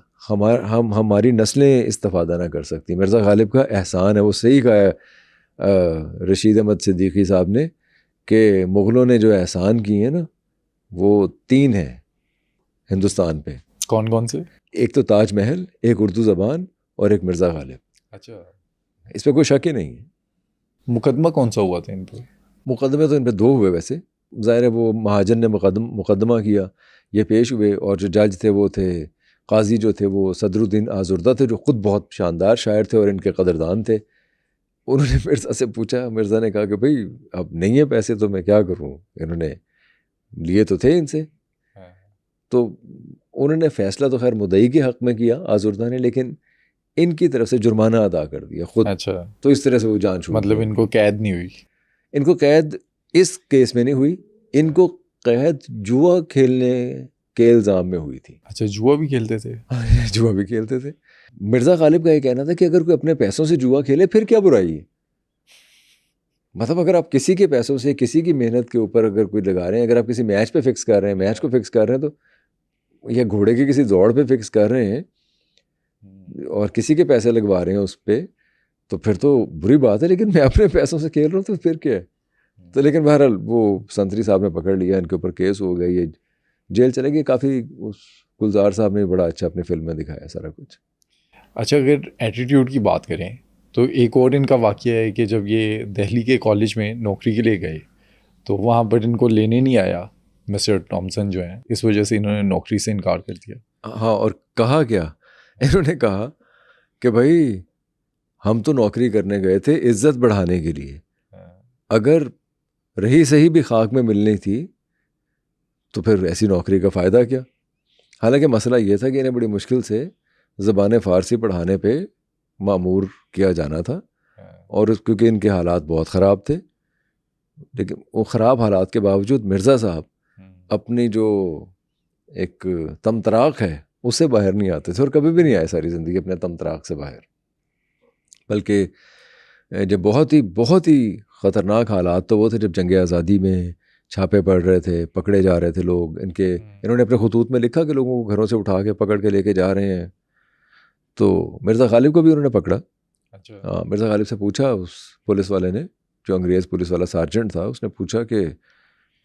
ہماری نسلیں استفادہ نہ کر سکتی. مرزا غالب کا احسان ہے, وہ صحیح کہا ہے رشید احمد صدیقی صاحب نے کہ مغلوں نے جو احسان کیے ہیں نا, وہ 3 ہیں ہندوستان پہ. کون کون سے؟ ایک تو تاج محل, ایک اردو زبان, اور ایک مرزا غالب. اچھا, اس پہ کوئی شک ہی نہیں ہے. مقدمہ کون سا ہوا تھا ان پہ؟ مقدمے تو ان پہ 2 ہوئے ویسے. ظاہر ہے وہ مہاجن نے مقدمہ کیا, یہ پیش ہوئے, اور جو جج تھے وہ تھے, قاضی جو تھے وہ صدر الدین آزردہ تھے, جو خود بہت شاندار شاعر تھے اور ان کے قدردان تھے. انہوں نے مرزا سے پوچھا, مرزا نے کہا کہ بھئی اب نہیں ہے پیسے تو میں کیا کروں, انہوں نے لیے تو تھے ان سے. تو انہوں نے فیصلہ تو خیر مدعی کے حق میں کیا آزردہ نے, لیکن ان کی طرف سے جرمانہ ادا کر دیا خود. اچھا, تو اس طرح سے وہ جان چھوٹ. مطلب ان کو قید نہیں ہوئی؟ ان کو قید اس کیس میں نہیں ہوئی, ان کو قید جوا کھیلنے کے الزام میں ہوئی تھی. اچھا, جوا بھی کھیلتے تھے؟ جوا بھی کھیلتے تھے. مرزا غالب کا یہ کہنا تھا کہ اگر کوئی اپنے پیسوں سے جوا کھیلے پھر کیا برائی ہے. مطلب اگر آپ کسی کے پیسوں سے, کسی کی محنت کے اوپر اگر کوئی لگا رہے ہیں, اگر آپ کسی میچ پہ فکس کر رہے ہیں, میچ کو فکس کر رہے ہیں, تو یا گھوڑے کی کسی دوڑ پہ فکس کر رہے ہیں اور کسی کے پیسے لگوا رہے ہیں اس پہ, تو پھر تو بری بات ہے. لیکن میں اپنے پیسوں سے کھیل رہا ہوں تو پھر کیا ہے. تو لیکن بہرحال وہ سنتری صاحب نے پکڑ لیا, ان کے اوپر کیس ہو گیا, یہ جیل چلے گئے. کافی اس گلزار صاحب نے بڑا اچھا اپنی فلم میں دکھایا سارا کچھ. اچھا, اگر ایٹیٹیوڈ کی بات کریں تو ایک اور ان کا واقعہ ہے کہ جب یہ دہلی کے کالج میں نوکری کے لیے گئے تو وہاں پر ان کو لینے نہیں آیا مسٹر ٹامسن جو ہیں, اس وجہ سے انہوں نے نوکری سے انکار کر دیا. ہاں, اور کہا کیا, انہوں نے کہا کہ بھائی ہم تو نوکری کرنے گئے تھے عزت بڑھانے کے لیے, اگر رہی صحیح بھی خاک میں ملنی تھی تو پھر ایسی نوکری کا فائدہ کیا. حالانکہ مسئلہ یہ تھا کہ انہیں بڑی مشکل سے زبان فارسی پڑھانے پہ مأمور کیا جانا تھا, اور کیونکہ ان کے حالات بہت خراب تھے. لیکن وہ خراب حالات کے باوجود مرزا صاحب اپنی جو ایک تمطراق ہے اس سے باہر نہیں آتے تھے, اور کبھی بھی نہیں آئے ساری زندگی اپنے تمطراق سے باہر. بلکہ جب بہت ہی خطرناک حالات تو وہ تھے جب جنگ آزادی میں چھاپے پڑ رہے تھے, پکڑے جا رہے تھے لوگ. انہوں نے اپنے خطوط میں لکھا کہ لوگوں کو گھروں سے اٹھا کے پکڑ کے لے کے جا رہے ہیں. تو مرزا غالب کو بھی انہوں نے پکڑا. اچھا, مرزا غالب سے پوچھا اس پولیس والے نے, جو انگریز پولیس والا سارجنٹ تھا, اس نے پوچھا کہ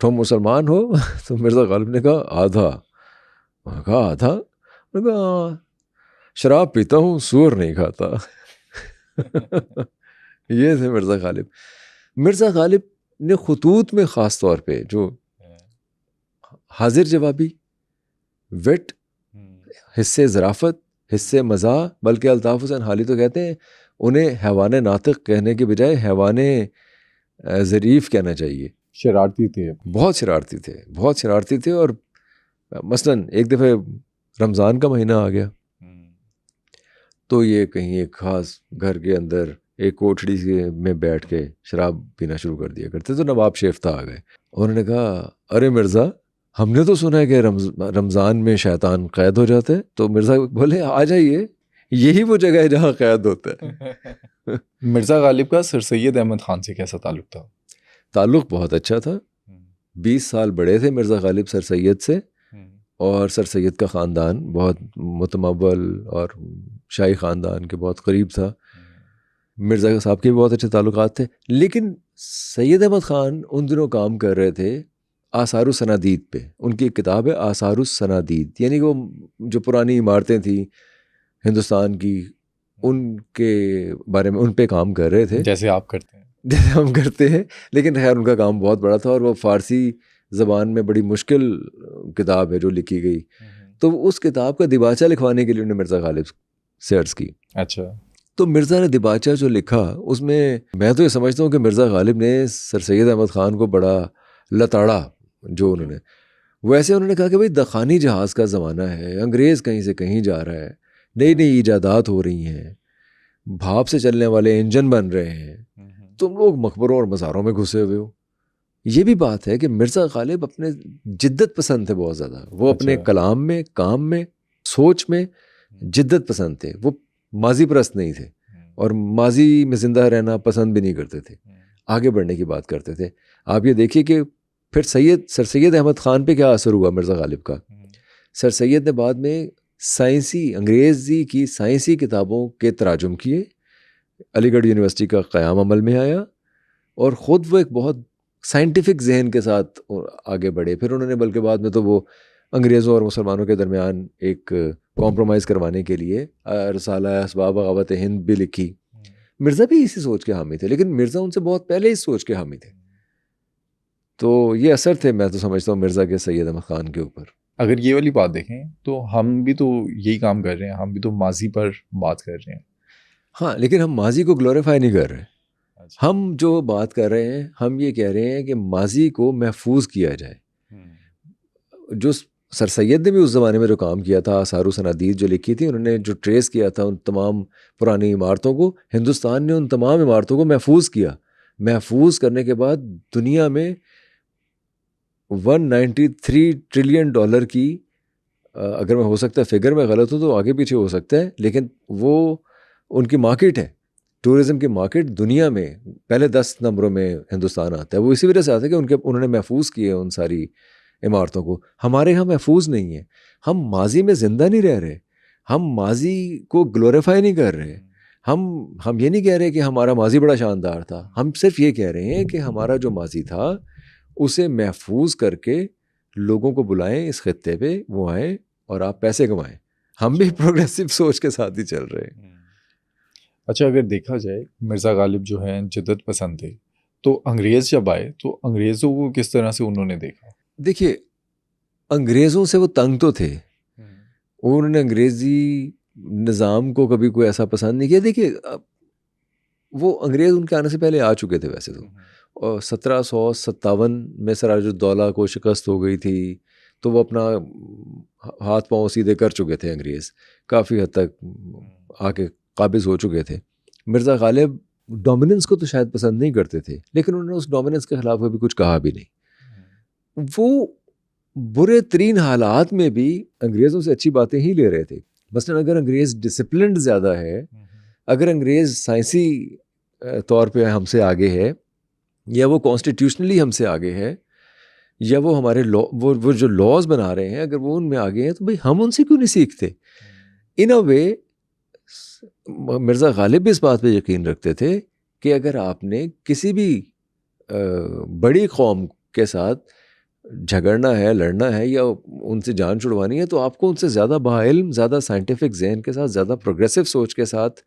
تم مسلمان ہو؟ تو مرزا غالب نے کہا آدھا. کہا آدھا؟ نے کہا شراب پیتا ہوں, سور نہیں کھاتا. یہ تھے مرزا غالب. مرزا غالب نے خطوط میں خاص طور پہ جو حاضر جوابی, وٹ, حصے ظرافت, حصے مزاح, بلکہ الطاف حسین حالی تو کہتے ہیں انہیں حیوان ناطق کہنے کے بجائے حیوان ظریف کہنا چاہیے. شرارتی تھے, بہت شرارتی تھے. اور مثلاً ایک دفعہ رمضان کا مہینہ آ گیا تو یہ کہیں ایک خاص گھر کے اندر ایک کوٹھڑی میں بیٹھ کے شراب پینا شروع کر دیا کرتے. تو نواب شیفتہ آ گئے, انہوں نے کہا ارے مرزا ہم نے تو سنا ہے کہ رمضان میں شیطان قید ہو جاتا ہے, تو مرزا بولے آ جائیے, یہی وہ جگہ ہے جہاں قید ہوتا ہے. مرزا غالب کا سر سید احمد خان سے کیسا تعلق تھا؟ تعلق بہت اچھا تھا. 20 سال بڑے تھے مرزا غالب سر سید سے, اور سر سید کا خاندان بہت متمول اور شاہی خاندان کے بہت قریب تھا. مرزا صاحب کے بھی بہت اچھے تعلقات تھے. لیکن سید احمد خان ان دنوں کام کر رہے تھے آثار الصنادید پہ. ان کی ایک کتاب ہے آثار الصنادید, یعنی وہ جو پرانی عمارتیں تھیں ہندوستان کی, ان کے بارے میں ان پہ کام کر رہے تھے, جیسے آپ کرتے ہیں, جیسے ہم کرتے ہیں. لیکن خیر ان کا کام بہت بڑا تھا, اور وہ فارسی زبان میں بڑی مشکل کتاب ہے جو لکھی گئی. تو اس کتاب کا دیباچہ لکھوانے کے لیے انہوں نے مرزا غالب سے عرض کی. اچھا. تو مرزا نے دیباچہ جو لکھا اس میں میں تو یہ سمجھتا ہوں کہ مرزا غالب نے سر سید احمد خان کو بڑا لتاڑا. جو انہوں نے ویسے انہوں نے کہا کہ بھائی دخانی جہاز کا زمانہ ہے, انگریز کہیں سے کہیں جا رہا ہے, نئی نئی ایجادات ہو رہی ہیں, بھاپ سے چلنے والے انجن بن رہے ہیں, تم لوگ مقبروں اور مزاروں میں گھسے ہوئے ہو. یہ بھی بات ہے کہ مرزا غالب اپنے جدت پسند تھے بہت زیادہ. وہ اپنے کلام میں, کام میں, سوچ میں جدت پسند تھے. وہ ماضی پرست نہیں تھے, اور ماضی میں زندہ رہنا پسند بھی نہیں کرتے تھے. آگے بڑھنے کی بات کرتے تھے. آپ یہ دیکھیے کہ پھر سر سید احمد خان پہ کیا اثر ہوا مرزا غالب کا. سر سید نے بعد میں انگریزی کی سائنسی کتابوں کے تراجم کیے. علی گڑھ یونیورسٹی کا قیام عمل میں آیا, اور خود وہ ایک بہت سائنٹیفک ذہن کے ساتھ آگے بڑھے. پھر انہوں نے بلکہ بعد میں تو وہ انگریزوں اور مسلمانوں کے درمیان ایک کمپرومائز کروانے کے لیے رسالہ اسباب بغاوت ہند بھی لکھی. مرزا بھی اسی سوچ کے حامی تھے, لیکن مرزا ان سے بہت پہلے اس سوچ کے حامی تھے. تو یہ اثر تھے میں تو سمجھتا ہوں مرزا کے سید احمد خان کے اوپر. اگر یہ والی بات دیکھیں تو ہم بھی تو یہی کام کر رہے ہیں, ہم بھی تو ماضی پر بات کر رہے ہیں. ہاں, لیکن ہم ماضی کو گلوریفائی نہیں کر رہے. ہم جو بات کر رہے ہیں, ہم یہ کہہ رہے ہیں کہ ماضی کو محفوظ کیا جائے. جو سر سید نے بھی اس زمانے میں جو کام کیا تھا, آثار الصنادید جو لکھی تھی, انہوں نے جو ٹریس کیا تھا ان تمام پرانی عمارتوں کو, ہندوستان نے ان تمام عمارتوں کو محفوظ کیا. محفوظ کرنے کے بعد دنیا میں $193 ٹریلین کی, اگر میں ہو سکتا ہے فگر میں غلط ہوں تو آگے پیچھے ہو سکتا ہے, لیکن وہ ان کی مارکیٹ ہے. ٹورزم کی مارکیٹ دنیا میں پہلے 10 نمبروں میں ہندوستان آتا ہے. وہ اسی وجہ سے آتا ہے کہ انہوں نے محفوظ کیے ان ساری عمارتوں کو. ہمارے یہاں محفوظ نہیں ہے. ہم ماضی میں زندہ نہیں رہ رہے, ہم ماضی کو گلوریفائی نہیں کر رہے. ہم یہ نہیں کہہ رہے کہ ہمارا ماضی بڑا شاندار تھا. ہم صرف یہ کہہ رہے ہیں کہ ہمارا جو ماضی تھا اسے محفوظ کر کے لوگوں کو بلائیں اس خطے پہ, وہ آئیں اور آپ پیسے کمائیں. ہم بھی پروگریسو سوچ کے ساتھ ہی چل رہے ہیں. اچھا, اگر دیکھا جائے مرزا غالب جو ہیں جدت پسند تھے, تو انگریز جب آئے تو انگریزوں کو کس طرح سے انہوں نے دیکھا؟ دیکھیے, انگریزوں سے وہ تنگ تو تھے. انہوں نے انگریزی نظام کو کبھی کوئی ایسا پسند نہیں کیا. دیکھیے, وہ انگریز ان کے آنے سے پہلے آ چکے تھے ویسے تو, اور 1757 میں سراج الدولہ کو شکست ہو گئی تھی, تو وہ اپنا ہاتھ پاؤں سیدھے کر چکے تھے. انگریز کافی حد تک آ کے قابض ہو چکے تھے. مرزا غالب ڈومیننس کو تو شاید پسند نہیں کرتے تھے, لیکن انہوں نے اس ڈومیننس کے خلاف کبھی کچھ کہا بھی نہیں. وہ برے ترین حالات میں بھی انگریزوں سے اچھی باتیں ہی لے رہے تھے. مثلاً اگر انگریز ڈسپلنڈ زیادہ ہے, اگر انگریز سائنسی طور پہ ہم سے آگے ہے, یا وہ کانسٹیٹیوشنلی ہم سے آگے ہے, یا وہ ہمارے وہ جو لاز بنا رہے ہیں اگر وہ ان میں آگے ہیں, تو بھئی ہم ان سے کیوں نہیں سیکھتے. ان اے وے مرزا غالب بھی اس بات پہ یقین رکھتے تھے کہ اگر آپ نے کسی بھی بڑی قوم کے ساتھ جھگڑنا ہے, لڑنا ہے, یا ان سے جان چھڑوانی ہے, تو آپ کو ان سے زیادہ باعلم, زیادہ سائنٹیفک ذہن کے ساتھ, زیادہ پروگریسو سوچ کے ساتھ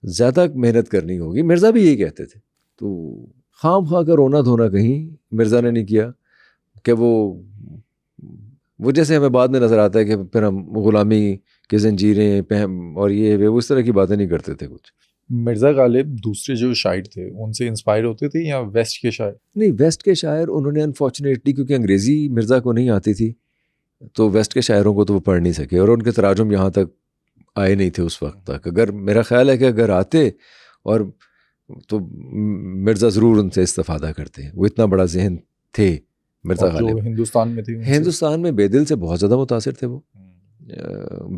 زیادہ محنت کرنی ہوگی. مرزا بھی یہی کہتے تھے. تو خام خواہ کا رونا دھونا کہیں مرزا نے نہیں کیا کہ وہ جیسے ہمیں بعد میں نظر آتا ہے کہ پھر ہم غلامی کی زنجیریں اور یہ اس طرح کی باتیں نہیں کرتے تھے کچھ. مرزا غالب دوسرے جو شاعر تھے ان سے انسپائر ہوتے تھے یا ویسٹ کے شاعر؟ نہیں, ویسٹ کے شاعر انہوں نے انفارچونیٹلی, کیونکہ انگریزی مرزا کو نہیں آتی تھی, تو ویسٹ کے شاعروں کو تو وہ پڑھ نہیں سکے, اور ان کے تراجم یہاں تک آئے نہیں تھے اس وقت تک. اگر میرا خیال ہے کہ اگر آتے اور تو مرزا ضرور ان سے استفادہ کرتے. وہ اتنا بڑا ذہن تھے مرزا غالب ہندوستان میں تھے، ہندوستان میں بیدل سے بہت زیادہ متاثر تھے، وہ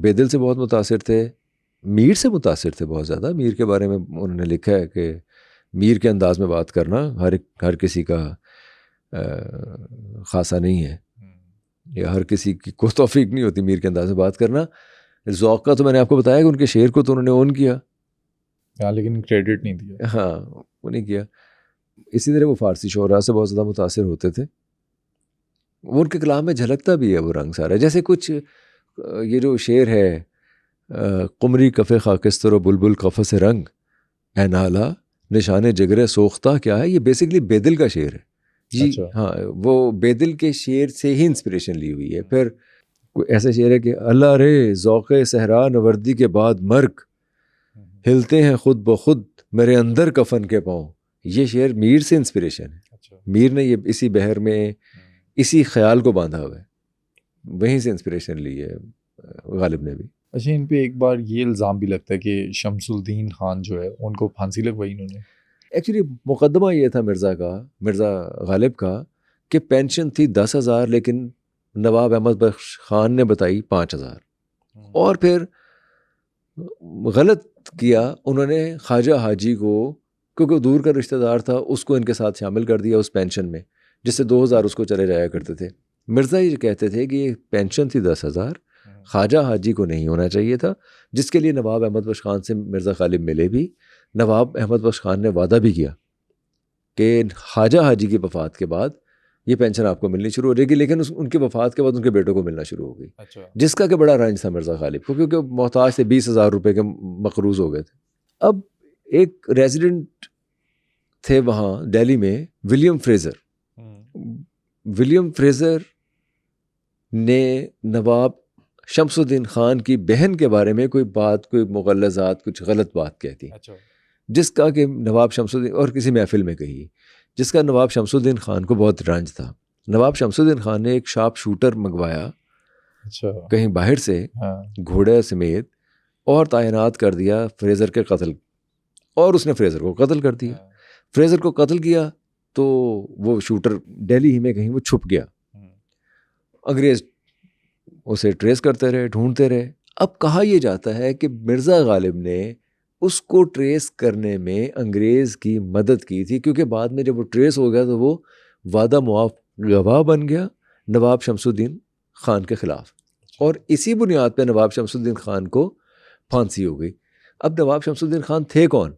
بیدل سے بہت متاثر تھے، میر سے متاثر تھے بہت زیادہ. میر کے بارے میں انہوں نے لکھا ہے کہ میر کے انداز میں بات کرنا ہر کسی کا خاصا نہیں ہے، یا ہر کسی کی کو توفیق نہیں ہوتی میر کے انداز میں بات کرنا. ذوق کا تو میں نے آپ کو بتایا کہ ان کے شعر کو تو انہوں نے اون کیا، لیکن کریڈٹ نہیں دیا. ہاں وہ نہیں کیا. اسی طرح وہ فارسی شعراء سے بہت زیادہ متاثر ہوتے تھے. وہ ان کے کلام میں جھلکتا بھی ہے وہ رنگ سارا. جیسے کچھ یہ جو شعر ہے قمری کف خاکستر و بلبل قفس رنگ اے نالا نشان جگر سوختہ، کیا ہے یہ بیسکلی بیدل کا شعر ہے جی. ہاں وہ بیدل کے شعر سے ہی انسپریشن لی ہوئی ہے. پھر ایسا شعر ہے کہ اللہ رے ذوق صحرا نوردی کے بعد مرگ ہلتے ہیں خود بخود میرے اندر کفن کے پاؤں. یہ شعر میر سے انسپریشن ہے. میر نے یہ اسی بحر میں اسی خیال کو باندھا ہوا ہے، وہیں سے انسپریشن لی ہے غالب نے بھی. اچھا، ان پہ ایک بار یہ الزام بھی لگتا ہے کہ شمس الدین خان جو ہے ان کو پھانسی لگوائی انہوں نے. ایکچولی مقدمہ یہ تھا مرزا غالب کا کہ پینشن تھی 10,000 لیکن نواب احمد بخش خان نے بتائی 5,000. اور پھر غلط کیا انہوں نے، خواجہ حاجی کو کیونکہ دور کا رشتہ دار تھا اس کو ان کے ساتھ شامل کر دیا اس پینشن میں، جس سے 2,000 اس کو چلے جایا کرتے تھے. مرزا یہ کہتے تھے کہ یہ پینشن تھی 10,000، خواجہ حاجی کو نہیں ہونا چاہیے تھا، جس کے لیے نواب احمد بخش خان سے مرزا غالب ملے بھی. نواب احمد بخش خان نے وعدہ بھی کیا کہ خواجہ حاجی کی وفات کے بعد یہ پینشن آپ کو ملنی شروع ہو جائے گی، لیکن ان کی وفات کے بعد ان کے بیٹوں کو ملنا شروع ہو گئی. جس کا کہ بڑا رنج تھا مرزا غالب کو، کیونکہ محتاج سے 20,000 روپے کے مقروض ہو گئے تھے. اب ایک ریزیڈنٹ تھے وہاں دہلی میں ولیم فریزر نے نواب شمس الدین خان کی بہن کے بارے میں کوئی مغلظات کچھ غلط بات کہتی، جس کا کہ نواب شمس الدین اور کسی محفل میں کہی، جس کا نواب شمس الدین خان کو بہت رنج تھا. نواب شمس الدین خان نے ایک شارپ شوٹر منگوایا کہیں باہر سے گھوڑے سمیت اور تعینات کر دیا فریزر کے قتل، اور اس نے فریزر کو قتل کر دیا. فریزر کو قتل کیا تو وہ شوٹر دہلی ہی میں کہیں وہ چھپ گیا. انگریز اسے ٹریس کرتے رہے، ڈھونڈتے رہے. اب کہا یہ جاتا ہے کہ مرزا غالب نے اس کو ٹریس کرنے میں انگریز کی مدد کی تھی، کیونکہ بعد میں جب وہ ٹریس ہو گیا تو وہ وعدہ معاف گواہ بن گیا نواب شمس الدین خان کے خلاف، اور اسی بنیاد پہ نواب شمس الدین خان کو پھانسی ہو گئی. اب نواب شمس الدین خان تھے کون؟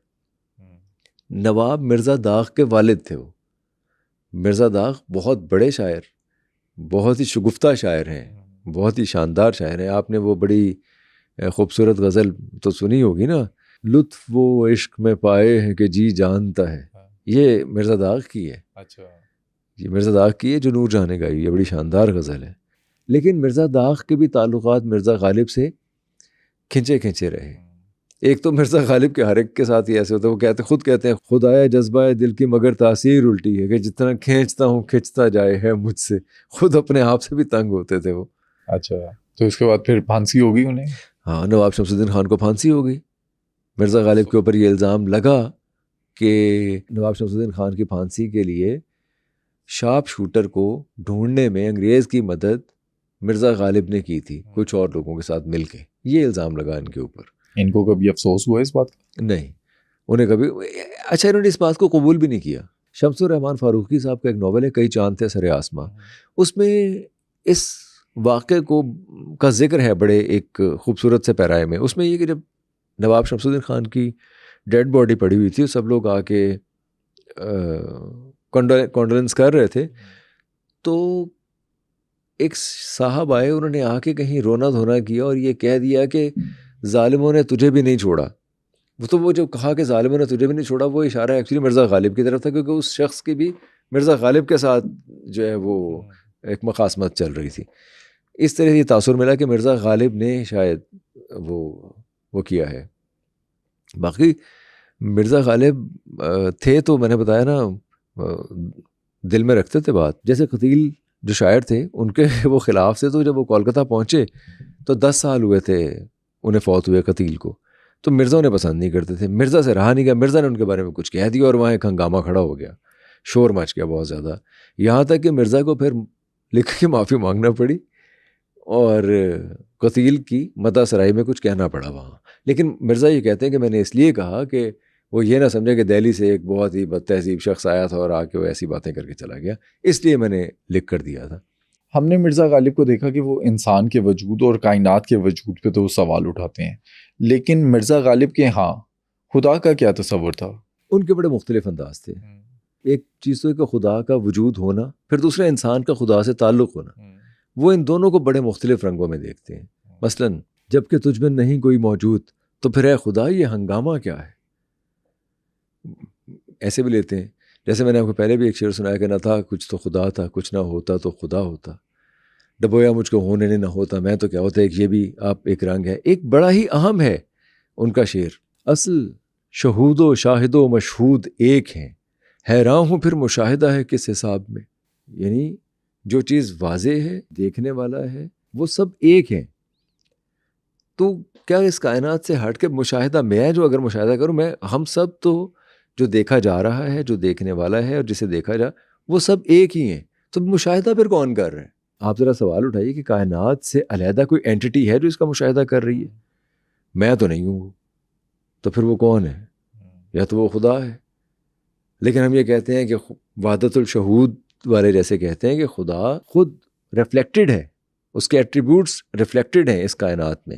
نواب مرزا داغ کے والد تھے. وہ مرزا داغ بہت بڑے شاعر، بہت ہی شگفتہ شاعر ہیں، بہت ہی شاندار شاعر ہیں. آپ نے وہ بڑی خوبصورت غزل تو سنی ہوگی نا، لطف وہ عشق میں پائے ہیں کہ جی جانتا ہے. یہ مرزا داغ کی ہے. یہ مرزا داغ کی ہے جو نور جہاں نے گائی. یہ بڑی شاندار غزل ہے. لیکن مرزا داغ کے بھی تعلقات مرزا غالب سے کھنچے رہے. ایک تو مرزا غالب کے ہر ایک کے ساتھ ہی ایسے ہوتا ہے، وہ خود کہتے ہیں خدایا جذبہ دل کی مگر تاثیر الٹی ہے، کہ جتنا کھینچتا ہوں کھنچتا جائے ہے مجھ سے. خود اپنے آپ سے بھی تنگ ہوتے تھے وہ. اچھا، تو اس کے بعد پھر پھانسی ہو گئی انہیں؟ ہاں، نواب شمس الدین خان کو پھانسی ہو گئی. مرزا غالب کے اوپر یہ الزام لگا کہ نواب شمس الدین خان کی پھانسی کے لیے شارپ شوٹر کو ڈھونڈنے میں انگریز کی مدد مرزا غالب نے کی تھی کچھ اور لوگوں کے ساتھ مل کے. یہ الزام لگا ان کے اوپر. ان کو کبھی افسوس ہوا اس بات کا؟ نہیں، انہیں کبھی. اچھا، انہوں نے اس بات کو قبول بھی نہیں کیا. شمس الرحمان فاروقی صاحب کا ایک ناول ہے کئی چاند تھے سر آسماں، اس میں اس واقعے کا ذکر ہے بڑے ایک خوبصورت سے پیرائے میں. اس میں یہ کہ جب نواب شمس الدین خان کی ڈیڈ باڈی پڑی ہوئی تھی، سب لوگ آ کے کانڈولنس کر رہے تھے، تو ایک صاحب آئے، انہوں نے آ کے کہیں رونا دھونا کیا اور یہ کہہ دیا کہ ظالموں نے تجھے بھی نہیں چھوڑا. تو وہ جو کہا کہ ظالموں نے تجھے بھی نہیں چھوڑا، وہ اشارہ ایکچولی مرزا غالب کی طرف تھا، کیونکہ اس شخص کی بھی مرزا غالب کے ساتھ جو ہے وہ ایک مخاصمت چل رہی تھی. اس طرح یہ تاثر ملا کہ مرزا غالب نے شاید وہ کیا ہے. باقی مرزا غالب تھے تو میں نے بتایا نا دل میں رکھتے تھے بات. جیسے قتیل جو شاعر تھے ان کے وہ خلاف تھے، تو جب وہ کولکتہ پہنچے تو 10 سال ہوئے تھے انہیں فوت ہوئے قتیل کو. تو مرزا انہیں پسند نہیں کرتے تھے، مرزا سے رہا نہیں گیا. مرزا نے ان کے بارے میں کچھ کہہ دیا اور وہاں ایک ہنگامہ کھڑا ہو گیا شور مچ گیا بہت زیادہ، یہاں تک کہ مرزا کو پھر لکھ کے معافی مانگنا پڑی اور قتیل کی مدح سرائی میں کچھ کہنا پڑا وہاں. لیکن مرزا یہ کہتے ہیں کہ میں نے اس لیے کہا کہ وہ یہ نہ سمجھے کہ دہلی سے ایک بہت ہی بد تہذیب شخص آیا تھا اور آ کے وہ ایسی باتیں کر کے چلا گیا، اس لیے میں نے لکھ کر دیا تھا. ہم نے مرزا غالب کو دیکھا کہ وہ انسان کے وجود اور کائنات کے وجود پہ تو سوال اٹھاتے ہیں، لیکن مرزا غالب کے ہاں خدا کا کیا تصور تھا؟ ان کے بڑے مختلف انداز تھے. ایک چیز تو کہ خدا کا وجود ہونا، پھر دوسرا انسان کا خدا سے تعلق ہونا. وہ ان دونوں کو بڑے مختلف رنگوں میں دیکھتے ہیں. مثلاً جب کہ تجھ میں نہیں کوئی موجود تو پھر اے خدا یہ ہنگامہ کیا ہے. ایسے بھی لیتے ہیں جیسے میں نے آپ کو پہلے بھی ایک شعر سنایا کہ نہ تھا کچھ تو خدا تھا، کچھ نہ ہوتا تو خدا ہوتا، ڈبویا مجھ کو ہونے نے نہ ہوتا میں تو کیا ہوتا. ایک یہ بھی آپ ایک رنگ ہے. ایک بڑا ہی اہم ہے ان کا شعر، اصل شہود و شاہد و مشہود ایک ہیں، حیران ہوں پھر مشاہدہ ہے کس حساب میں. یعنی جو چیز واضح ہے، دیکھنے والا ہے، وہ سب ایک ہیں. تو کیا اس کائنات سے ہٹ کے مشاہدہ میں جو اگر مشاہدہ کروں میں، ہم سب تو جو دیکھا جا رہا ہے، جو دیکھنے والا ہے اور جسے دیکھا جا، وہ سب ایک ہی ہیں. تو مشاہدہ پھر کون کر رہا ہے؟ آپ ذرا سوال اٹھائیے کہ کائنات سے علیحدہ کوئی اینٹی ہے جو اس کا مشاہدہ کر رہی ہے؟ میں تو نہیں ہوں. تو پھر وہ کون ہے؟ یا تو وہ خدا ہے. لیکن ہم یہ کہتے ہیں کہ وحدت الشہود والے جیسے کہتے ہیں کہ خدا خود ریفلیکٹڈ ہے، اس کے ایٹریبیوٹس ریفلیکٹڈ ہیں اس کائنات میں.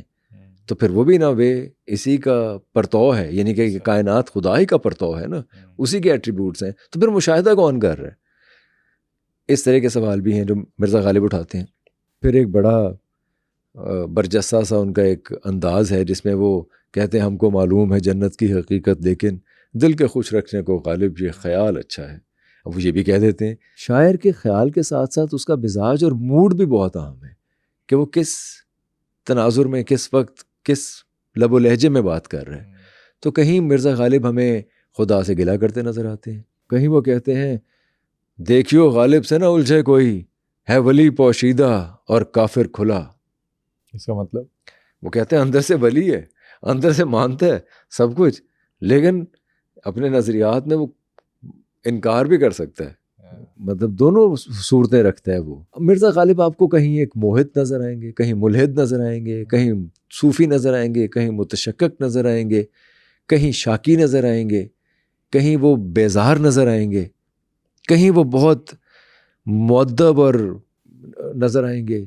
تو پھر وہ بھی نہ وے اسی کا پرتو ہے، یعنی کہ کائنات خدا ہی کا پرتو ہے نا، اسی کے ایٹریبیوٹس ہیں. تو پھر مشاہدہ کون کر رہا ہے؟ اس طرح کے سوال بھی ہیں جو مرزا غالب اٹھاتے ہیں. پھر ایک بڑا برجستہ سا ان کا ایک انداز ہے جس میں وہ کہتے ہیں ہم کو معلوم ہے جنت کی حقیقت لیکن دل کے خوش رکھنے کو غالب یہ خیال اچھا ہے. اب وہ یہ بھی کہہ دیتے ہیں شاعر کے خیال کے ساتھ ساتھ اس کا مزاج اور موڈ بھی بہت اہم ہے کہ وہ کس تناظر میں، کس وقت، کس لب و لہجے میں بات کر رہے ہیں. تو کہیں مرزا غالب ہمیں خدا سے گلا کرتے نظر آتے ہیں، کہیں وہ کہتے ہیں دیکھیو غالب سے نہ الجھے کوئی، ہے ولی پوشیدہ اور کافر کھلا. اس کا مطلب وہ کہتے ہیں اندر سے ولی ہے، اندر سے مانتا ہے سب کچھ، لیکن اپنے نظریات میں وہ انکار بھی کر سکتا ہے. مطلب دونوں صورتیں رکھتا ہے وہ. مرزا غالب آپ کو کہیں ایک موحد نظر آئیں گے، کہیں ملحد نظر آئیں گے، کہیں صوفی نظر آئیں گے، کہیں متشکک نظر آئیں گے، کہیں شاکی نظر آئیں گے، کہیں وہ بیزار نظر آئیں گے، کہیں وہ بہت مؤدب اور نظر آئیں گے.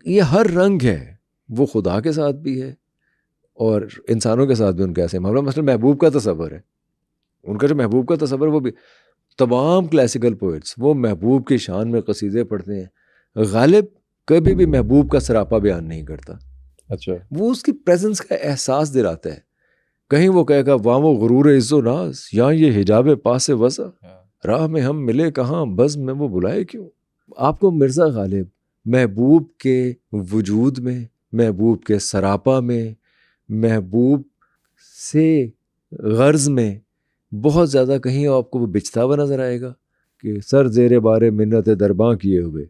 یہ ہر رنگ ہے، وہ خدا کے ساتھ بھی ہے اور انسانوں کے ساتھ بھی ان کا ایسے معاملہ. مثلا محبوب کا تصور ہے، ان کا جو محبوب کا تصور وہ بھی تمام کلاسیکل پوئٹس وہ محبوب کی شان میں قصیدے پڑھتے ہیں. غالب کبھی بھی محبوب کا سراپا بیان نہیں کرتا. اچھا، وہ اس کی پریزنس کا احساس دلاتا ہے. کہیں وہ کہے گا وہاں وہ غرور عز و ناز، یہاں یہ حجاب پاس وضع، راہ میں ہم ملے کہاں بزم میں وہ بلائے کیوں. آپ کو مرزا غالب محبوب کے وجود میں، محبوب کے سراپا میں، محبوب سے غرض میں بہت زیادہ کہیں آپ کو وہ بچتا ہوا نظر آئے گا کہ سر زیر بارے منت درباں کیے ہوئے.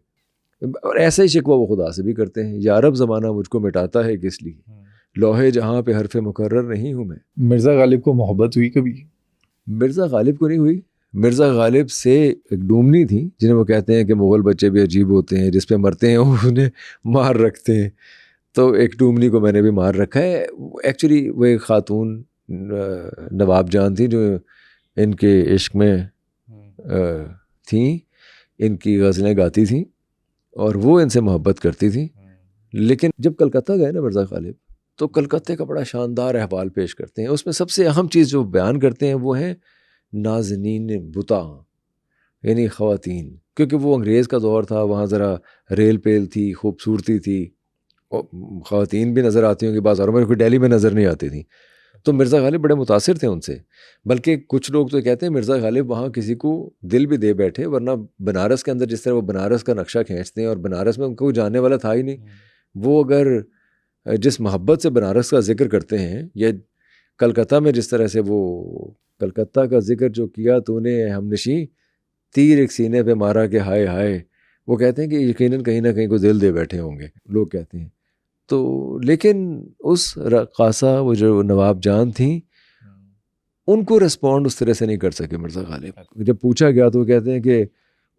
اور ایسا ہی شکوہ وہ خدا سے بھی کرتے ہیں، یا رب زمانہ مجھ کو مٹاتا ہے کس لیے، لوہے جہاں پہ حرف مقرر نہیں ہوں میں. مرزا غالب کو محبت ہوئی کبھی؟ مرزا غالب کو نہیں ہوئی. مرزا غالب سے ایک ڈومنی تھی جنہیں وہ کہتے ہیں کہ مغل بچے بھی عجیب ہوتے ہیں، جس پہ مرتے ہیں انہیں مار رکھتے ہیں. تو ایک ڈومنی کو میں نے بھی مار رکھا ہے. ایکچولی وہ ایک خاتون نواب جان تھی جو ان کے عشق میں تھیں، ان کی غزلیں گاتی تھیں اور وہ ان سے محبت کرتی تھیں. لیکن جب کلکتہ گئے نا مرزا غالب تو کلکتے کا بڑا شاندار احوال پیش کرتے ہیں. اس میں سب سے اہم چیز جو بیان کرتے ہیں وہ ہیں نازنین بتا، یعنی خواتین، کیونکہ وہ انگریز کا دور تھا، وہاں ذرا ریل پیل تھی، خوبصورتی تھی، خواتین بھی نظر آتی ہوں کہ بازاروں میں، کوئی دہلی میں نظر نہیں آتی تھیں. تو مرزا غالب بڑے متاثر تھے ان سے. بلکہ کچھ لوگ تو کہتے ہیں مرزا غالب وہاں کسی کو دل بھی دے بیٹھے، ورنہ بنارس کے اندر جس طرح وہ بنارس کا نقشہ کھینچتے ہیں، اور بنارس میں ان کو جاننے والا تھا ہی نہیں. وہ اگر جس محبت سے بنارس کا ذکر کرتے ہیں، یا کلکتہ میں جس طرح سے وہ کلکتہ کا ذکر جو کیا تو نے ہم نشیں، تیر ایک سینے پہ مارا کہ ہائے ہائے، وہ کہتے ہیں کہ یقیناً کہیں نہ کہیں کو دل دے بیٹھے ہوں گے لوگ کہتے ہیں. تو لیکن اس رقاصہ وہ جو نواب جان تھیں، ان کو ریسپونڈ اس طرح سے نہیں کر سکے مرزا غالب. جب پوچھا گیا تو وہ کہتے ہیں کہ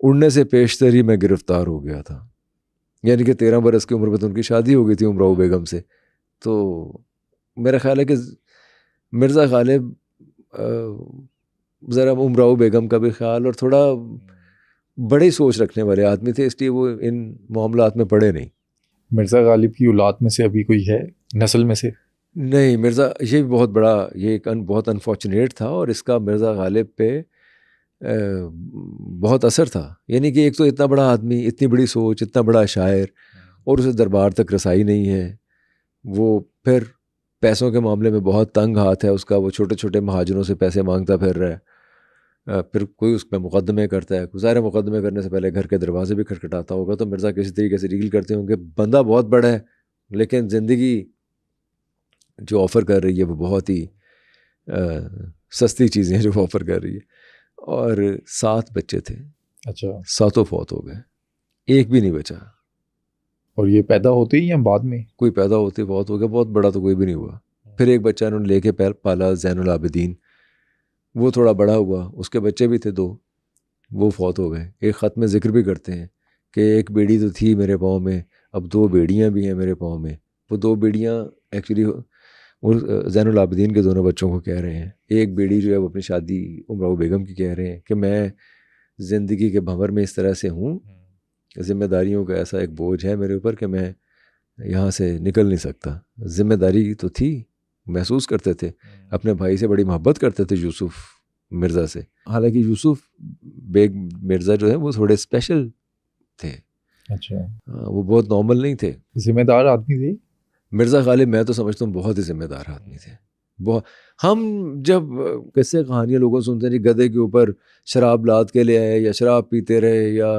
اڑنے سے پیشتر ہی میں گرفتار ہو گیا تھا. یعنی کہ 13 برس کی عمر میں تو ان کی شادی ہو گئی تھی امراؤ بیگم سے. تو میرا خیال ہے کہ مرزا غالب ذرا امراؤ بیگم کا بھی خیال اور تھوڑا بڑی سوچ رکھنے والے آدمی تھے، اس لیے وہ ان معاملات میں پڑے نہیں. مرزا غالب کی اولاد میں سے ابھی کوئی ہے نسل میں سے؟ نہیں، مرزا یہ بھی بہت بڑا، یہ ایک بہت انفارچونیٹ تھا اور اس کا مرزا غالب پہ بہت اثر تھا. یعنی کہ ایک تو اتنا بڑا آدمی، اتنی بڑی سوچ، اتنا بڑا شاعر، اور اسے دربار تک رسائی نہیں ہے. وہ پھر پیسوں کے معاملے میں بہت تنگ ہاتھ ہے اس کا، وہ چھوٹے چھوٹے مہاجروں سے پیسے مانگتا پھر رہا ہے. پھر کوئی اس پہ مقدمے کرتا ہے، ظاہر مقدمے کرنے سے پہلے گھر کے دروازے بھی کھٹکھٹاتا ہوگا. تو مرزا کسی طریقے سے ڈیل کرتے ہوں کہ بندہ بہت بڑا ہے لیکن زندگی جو آفر کر رہی ہے وہ بہت ہی سستی چیزیں جو آفر کر رہی ہے. اور 7 بچے تھے. اچھا. 7 فوت ہو گئے، ایک بھی نہیں بچا. اور یہ پیدا ہوتے ہی یا بعد میں؟ کوئی پیدا ہوتے بہت ہو گیا، بہت بڑا تو کوئی بھی نہیں ہوا. پھر ایک بچہ انہوں نے لے کے پالا، زین العابدین، وہ تھوڑا بڑا ہوا. اس کے بچے بھی تھے 2، وہ فوت ہو گئے. ایک خط میں ذکر بھی کرتے ہیں کہ ایک بیڑی تو تھی میرے پاؤں میں، اب 2 بیڑیاں بھی ہیں میرے پاؤں میں. وہ 2 بیڑیاں ایکچولی زین العابدین کے دونوں بچوں کو کہہ رہے ہیں. ایک بیڑی جو ہے وہ اپنی شادی امراؤ بیگم کی کہہ رہے ہیں کہ میں زندگی کے بھنور میں اس طرح سے ہوں، ذمہ داریوں کا ایسا ایک بوجھ ہے میرے اوپر کہ میں یہاں سے نکل نہیں سکتا. ذمہ داری تو تھی، محسوس کرتے تھے، اپنے بھائی سے بڑی محبت کرتے تھے یوسف مرزا سے. حالانکہ یوسف بیگ مرزا جو ہے وہ تھوڑے اسپیشل تھے. اچھا. وہ بہت نارمل نہیں تھے، ذمہ دار آدمی تھے. مرزا غالب میں تو سمجھتا ہوں بہت ہی ذمہ دار آدمی تھے. ہم جب قصے کہانیاں لوگوں سنتے ہیں گدھے کے اوپر شراب لاد کے لے آئے یا شراب پیتے رہے، یا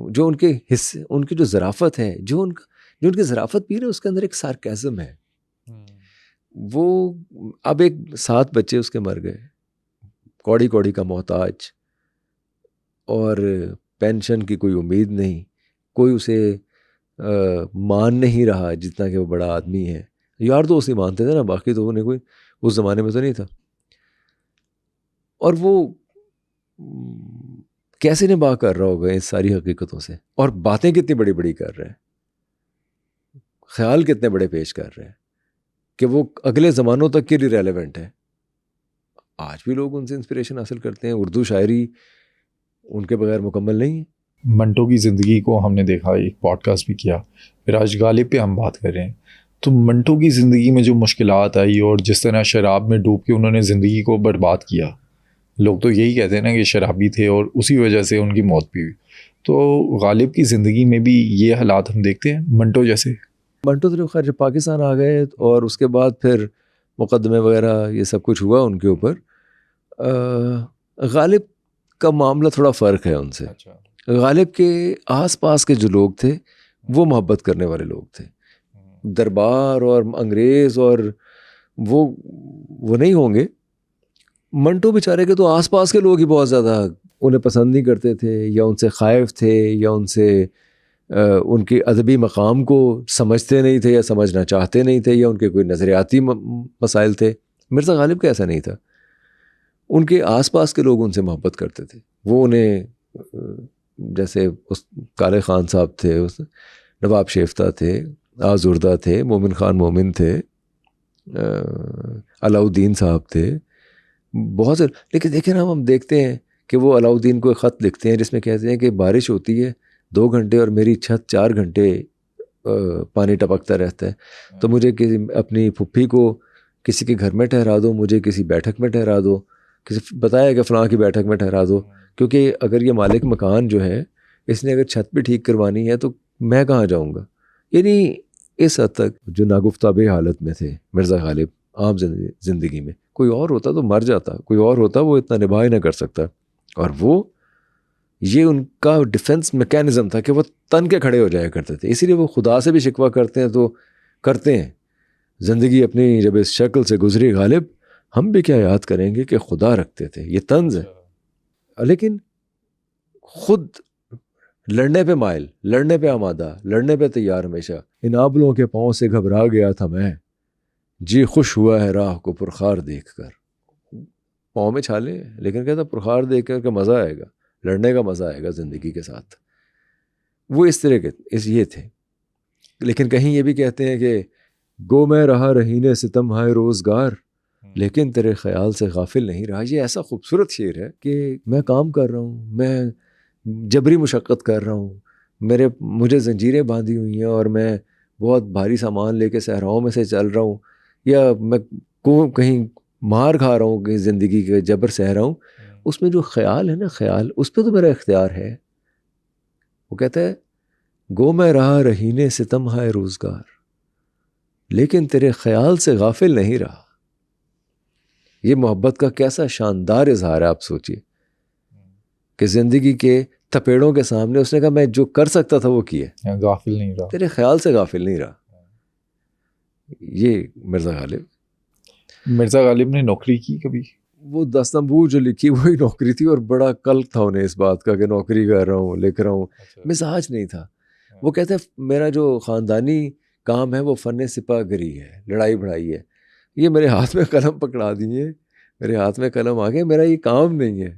جو ان کے حصے، ان کی جو ظرافت ہے، جو ان کی ظرافت پی رہے اس کے اندر ایک سارکیزم ہے. وہ اب ایک 7 بچے اس کے مر گئے، کوڑی کوڑی کا محتاج، اور پینشن کی کوئی امید نہیں، کوئی اسے مان نہیں رہا جتنا کہ وہ بڑا آدمی ہے. یار دوست ہی مانتے تھے نا، باقی تو انہیں کوئی اس زمانے میں تو نہیں تھا. اور وہ کیسے نباہ کر رہا ہوگا اس ساری حقیقتوں سے، اور باتیں کتنی بڑی بڑی کر رہے ہیں، خیال کتنے بڑے پیش کر رہے ہیں کہ وہ اگلے زمانوں تک کے لیے ریلیونٹ ہے. آج بھی لوگ ان سے انسپریشن حاصل کرتے ہیں. اردو شاعری ان کے بغیر مکمل نہیں ہے. منٹو کی زندگی کو ہم نے دیکھا، ایک پوڈ کاسٹ بھی کیا، پھر آج غالب پہ ہم بات کر رہے ہیں. تو منٹو کی زندگی میں جو مشکلات آئی اور جس طرح شراب میں ڈوب کے انہوں نے زندگی کو برباد کیا، لوگ تو یہی کہتے ہیں نا کہ شرابی تھے اور اسی وجہ سے ان کی موت بھی ہوئی. تو غالب کی زندگی میں بھی یہ حالات ہم دیکھتے ہیں منٹو جیسے. منٹو تو خیر جب پاکستان آ گئے اور اس کے بعد پھر مقدمے وغیرہ یہ سب کچھ ہوا ان کے اوپر، غالب کا معاملہ تھوڑا فرق ہے ان سے. غالب کے آس پاس کے جو لوگ تھے وہ محبت کرنے والے لوگ تھے. دربار اور انگریز اور وہ نہیں ہوں گے. منٹو بیچارے کے تو آس پاس کے لوگ ہی بہت زیادہ انہیں پسند نہیں کرتے تھے، یا ان سے خائف تھے، یا ان کے ادبی مقام کو سمجھتے نہیں تھے یا سمجھنا چاہتے نہیں تھے، یا ان کے کوئی نظریاتی مسائل تھے. مرزا غالب کا ایسا نہیں تھا. ان کے آس پاس کے لوگ ان سے محبت کرتے تھے. وہ انہیں جیسے کالے خان صاحب تھے، نواب شیفتہ تھے، آزردہ تھے، مومن خان مومن تھے، علاؤدین صاحب تھے، بہت سے. لیکن دیکھیں نا، ہم دیکھتے ہیں کہ وہ علاؤدین کو ایک خط لکھتے ہیں جس میں کہتے ہیں کہ بارش ہوتی ہے 2 گھنٹے اور میری چھت 4 گھنٹے پانی ٹپکتا رہتا ہے، تو مجھے اپنی پھپھی کو کسی کے گھر میں ٹھہرا دو، مجھے کسی بیٹھک میں ٹھہرا دو، کسی بتایا کہ فلاں کی بیٹھک میں ٹھہرا دو، کیونکہ اگر یہ مالک مکان جو ہے اس نے اگر چھت بھی ٹھیک کروانی ہے تو میں کہاں جاؤں گا. یعنی اس حد تک جو ناگفتہ بے حالت میں تھے مرزا غالب عام زندگی میں. کوئی اور ہوتا تو مر جاتا، کوئی اور ہوتا وہ اتنا نبھا ہی نہ کر سکتا. اور وہ یہ ان کا ڈیفنس میکینزم تھا کہ وہ تن کے کھڑے ہو جایا کرتے تھے. اسی لیے وہ خدا سے بھی شکوہ کرتے ہیں تو کرتے ہیں. زندگی اپنی جب اس شکل سے گزری غالب، ہم بھی کیا یاد کریں گے کہ خدا رکھتے تھے. یہ طنز ہے. لیکن خود لڑنے پہ مائل، لڑنے پہ آمادہ، لڑنے پہ تیار ہمیشہ. ان آبلوں کے پاؤں سے گھبرا گیا تھا میں، جی خوش ہوا ہے راہ کو پرخار دیکھ کر. پاؤں میں چھالیں، لیکن کہتا پرخار دیکھ کر کے مزہ آئے گا، لڑنے کا مزہ آئے گا زندگی کے ساتھ. وہ اس طرح کے یہ تھے. لیکن کہیں یہ بھی کہتے ہیں کہ گو میں رہا رہینے ستم ہائے روزگار، لیکن تیرے خیال سے غافل نہیں رہا. یہ ایسا خوبصورت شعر ہے کہ میں کام کر رہا ہوں، میں جبری مشقت کر رہا ہوں، مجھے زنجیریں باندھی ہوئی ہیں اور میں بہت بھاری سامان لے کے صحراؤں میں سے چل رہا ہوں، یا میں کہیں مار کھا رہا ہوں کہ زندگی کے جبر سہ رہا ہوں. اس میں جو خیال ہے نا، خیال، اس پہ تو میرا اختیار ہے. وہ کہتا ہے گو میں رہا رہینے ستم ہائے روزگار، لیکن تیرے خیال سے غافل نہیں رہا. یہ محبت کا کیسا شاندار اظہار ہے. آپ سوچئے کہ زندگی کے تھپیڑوں کے سامنے اس نے کہا میں جو کر سکتا تھا وہ کیے، غافل نہیں رہا، تیرے خیال سے غافل نہیں رہا. یہ مرزا غالب. مرزا غالب نے نوکری کی کبھی؟ وہ دستمبور جو لکھی وہی نوکری تھی، اور بڑا قلق تھا انہیں اس بات کا کہ نوکری کر رہا ہوں، لکھ رہا ہوں. مزاج نہیں تھا. وہ کہتے ہیں میرا جو خاندانی کام ہے وہ فن سپاہ گری ہے، لڑائی بڑھائی ہے. یہ میرے ہاتھ میں قلم پکڑا دیے، میرے ہاتھ میں قلم آ گئے، میرا یہ کام نہیں ہے.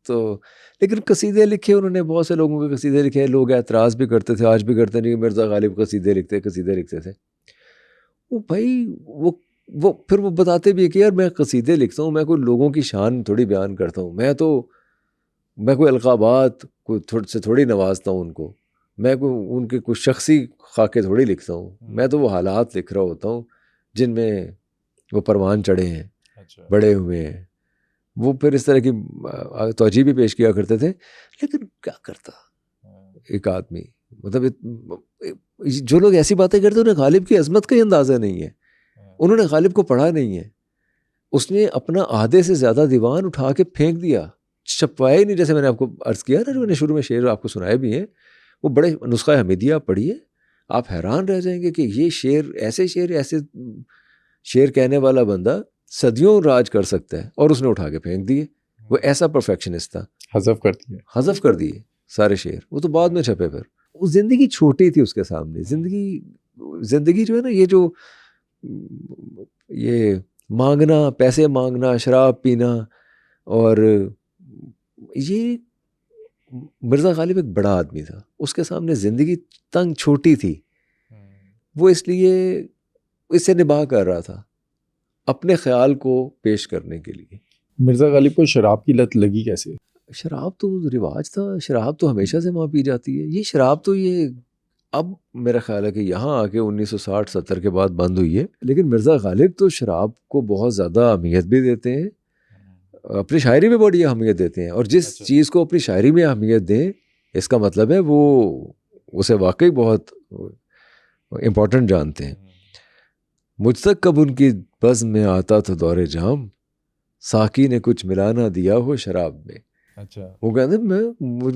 تو لیکن قصیدے لکھے انہوں نے، بہت سے لوگوں کے قصیدے لکھے. لوگ اعتراض بھی کرتے تھے، آج بھی کرتے نہیں کہ مرزا غالب قصیدے لکھتے تھے. وہ بھائی وہ پھر وہ بتاتے بھی ہے کہ یار میں قصیدے لکھتا ہوں، میں کوئی لوگوں کی شان تھوڑی بیان کرتا ہوں، میں کوئی القابات سے تھوڑی نوازتا ہوں ان کو، میں ان کے کوئی شخصی خاکے تھوڑی لکھتا ہوں. میں تو وہ حالات لکھ رہا ہوتا ہوں جن میں وہ پروان چڑھے ہیں، بڑے ہوئے ہیں. وہ پھر اس طرح کی توجہ بھی پیش کیا کرتے تھے. لیکن کیا کرتا ایک آدمی، مطلب جو لوگ ایسی باتیں کرتے انہیں غالب کی عظمت کا ہی اندازہ نہیں ہے. انہوں نے غالب کو پڑھا نہیں ہے. اس نے اپنا آدھے سے زیادہ دیوان اٹھا کے پھینک دیا، چھپوایا ہی نہیں. جیسے میں نے آپ کو عرض کیا نا، جو میں نے شروع میں شعر آپ کو سنائے بھی ہیں، وہ بڑے نسخہ حمیدیہ پڑھیے، آپ حیران رہ جائیں گے کہ یہ ایسے شعر کہنے والا بندہ صدیوں راج کر سکتا ہے، اور اس نے اٹھا کے پھینک دیے. وہ ایسا پرفیکشنسٹ تھا. حذف کر دیے سارے شعر. وہ تو بعد میں چھپے. پھر وہ زندگی چھوٹی تھی اس کے سامنے. زندگی جو ہے نا، یہ مانگنا، پیسے مانگنا، شراب پینا، اور یہ مرزا غالب ایک بڑا آدمی تھا، اس کے سامنے زندگی تنگ چھوٹی تھی. وہ اس لیے اس سے نباہ کر رہا تھا اپنے خیال کو پیش کرنے کے لیے. مرزا غالب کو شراب کی لت لگی کیسے؟ شراب تو رواج تھا، شراب تو ہمیشہ سے وہاں پی جاتی ہے. یہ شراب تو اب میرا خیال ہے کہ یہاں آ کے 1960-70 کے بعد بند ہوئی ہے. لیکن مرزا غالب تو شراب کو بہت زیادہ اہمیت بھی دیتے ہیں، اپنی شاعری میں بڑی اہمیت دیتے ہیں. اور جس چیز کو اپنی شاعری میں اہمیت دیں، اس کا مطلب ہے وہ اسے واقعی بہت امپورٹنٹ جانتے ہیں. مجھ تک کب ان کی بزم میں آتا تھا دور جام، ساقی نے کچھ ملا نہ دیا ہو شراب میں. وہ کہتے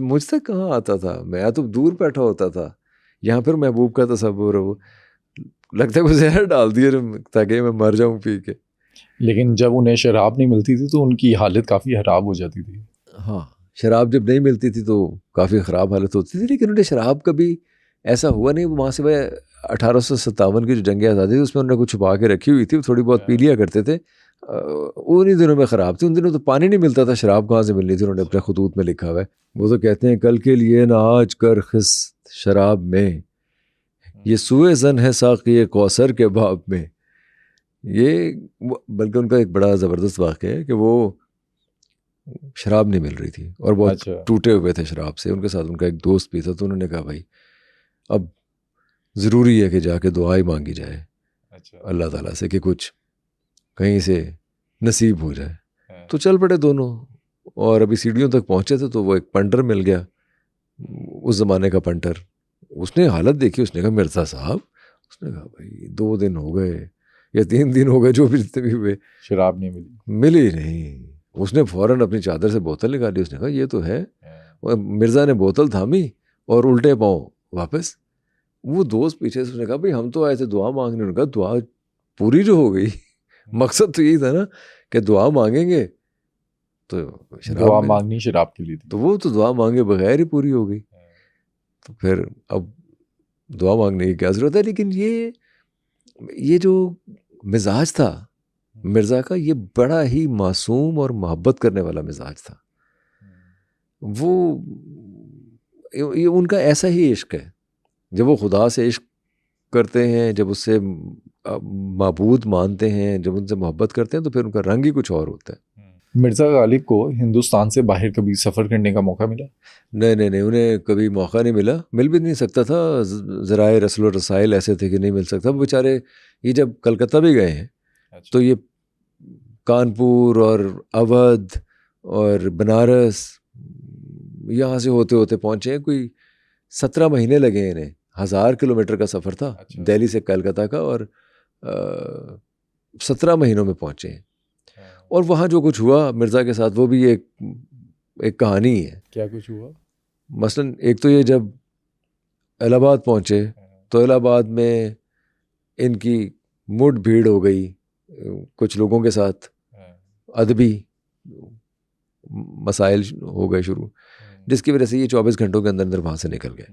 مجھ تک کہاں آتا تھا، میں تو دور بیٹھا ہوتا تھا. یہاں پھر محبوب کا تصور ہے، وہ لگتا ہے وہ زہر ڈال دیا تاکہ میں مر جاؤں پی کے. لیکن جب انہیں شراب نہیں ملتی تھی تو ان کی حالت کافی خراب ہو جاتی تھی. ہاں، شراب جب نہیں ملتی تھی تو کافی خراب حالت ہوتی تھی. لیکن انہیں شراب کبھی ایسا ہوا نہیں. وہاں سے 1857 کی جو جنگ آزادی تھی، اس میں انہوں نے کچھ چھپا کے رکھی ہوئی تھی، وہ تھوڑی بہت پی لیا کرتے تھے. انہی دنوں میں خراب تھی. ان دنوں تو پانی نہیں ملتا تھا، شراب کہاں سے ملنی تھی. انہوں نے اپنے خطوط میں لکھا ہوا ہے. وہ تو کہتے ہیں کل کے لیے نہ آج کر خس شراب میں، یہ سوئے زن ہے ساقی کوثر کے باب میں. یہ بلکہ ان کا ایک بڑا زبردست واقعہ ہے کہ وہ شراب نہیں مل رہی تھی اور بہت ٹوٹے ہوئے تھے شراب سے. ان کے ساتھ ان کا ایک دوست بھی تھا. تو انہوں نے کہا بھائی اب ضروری ہے کہ جا کے دعا ہی مانگی جائے اللہ تعالیٰ سے کہ کچھ کہیں سے نصیب ہو جائے. تو چل پڑے دونوں، اور ابھی سیڑھیوں تک پہنچے تھے تو وہ ایک پنٹر مل گیا، اس زمانے کا پنٹر. اس نے حالت دیکھی، اس نے کہا مرزا صاحب، اس نے کہا بھائی 2 دن ہو گئے یا 3 دن ہو گئے، جو بھی جتنے بھی ہوئے، شراب نہیں ملی نہیں. اس نے فوراً اپنی چادر سے بوتل نکالی. اس نے کہا یہ تو ہے. مرزا نے بوتل تھامی اور الٹے پاؤں واپس. وہ دوست پیچھے سے، اس نے کہا بھائی ہم تو آئے تھے دعا مانگنے. انہوں نے کہا دعا پوری جو ہو گئی، مقصد تو یہی تھا نا کہ دعا مانگیں گے تو دعا مانگنی شراب کے لیے تھی، تو وہ تو دعا مانگے بغیر ہی پوری ہو گئی. تو پھر اب دعا مانگنے کی کیا ضرورت ہے. لیکن یہ جو مزاج تھا مرزا کا یہ بڑا ہی معصوم اور محبت کرنے والا مزاج تھا. وہ یہ ان کا ایسا ہی عشق ہے. جب وہ خدا سے عشق کرتے ہیں, جب اس سے معبود مانتے ہیں, جب ان سے محبت کرتے ہیں, تو پھر ان کا رنگ ہی کچھ اور ہوتا ہے. مرزا غالب کو ہندوستان سے باہر کبھی سفر کرنے کا موقع ملا؟ نہیں, انہیں کبھی موقع نہیں ملا, مل بھی نہیں سکتا تھا. ذرائع رسل و رسائل ایسے تھے کہ نہیں مل سکتا. وہ بیچارے یہ جب کلکتہ بھی گئے ہیں تو یہ کانپور اور اودھ اور بنارس یہاں سے ہوتے ہوتے پہنچے ہیں. کوئی 17 مہینے لگے ہیں انہیں. 1000 کلومیٹر کا سفر تھا دہلی سے کلکتہ کا, اور 17 مہینوں میں پہنچے ہیں. اور وہاں جو کچھ ہوا مرزا کے ساتھ وہ بھی ایک کہانی ہے. کیا کچھ ہوا؟ مثلاً ایک تو یہ جب الہ آباد پہنچے تو الہ آباد میں ان کی مٹ بھیڑ ہو گئی کچھ لوگوں کے ساتھ. ادبی مسائل ہو گئے شروع, جس کی وجہ سے یہ 24 گھنٹوں کے اندر وہاں سے نکل گئے.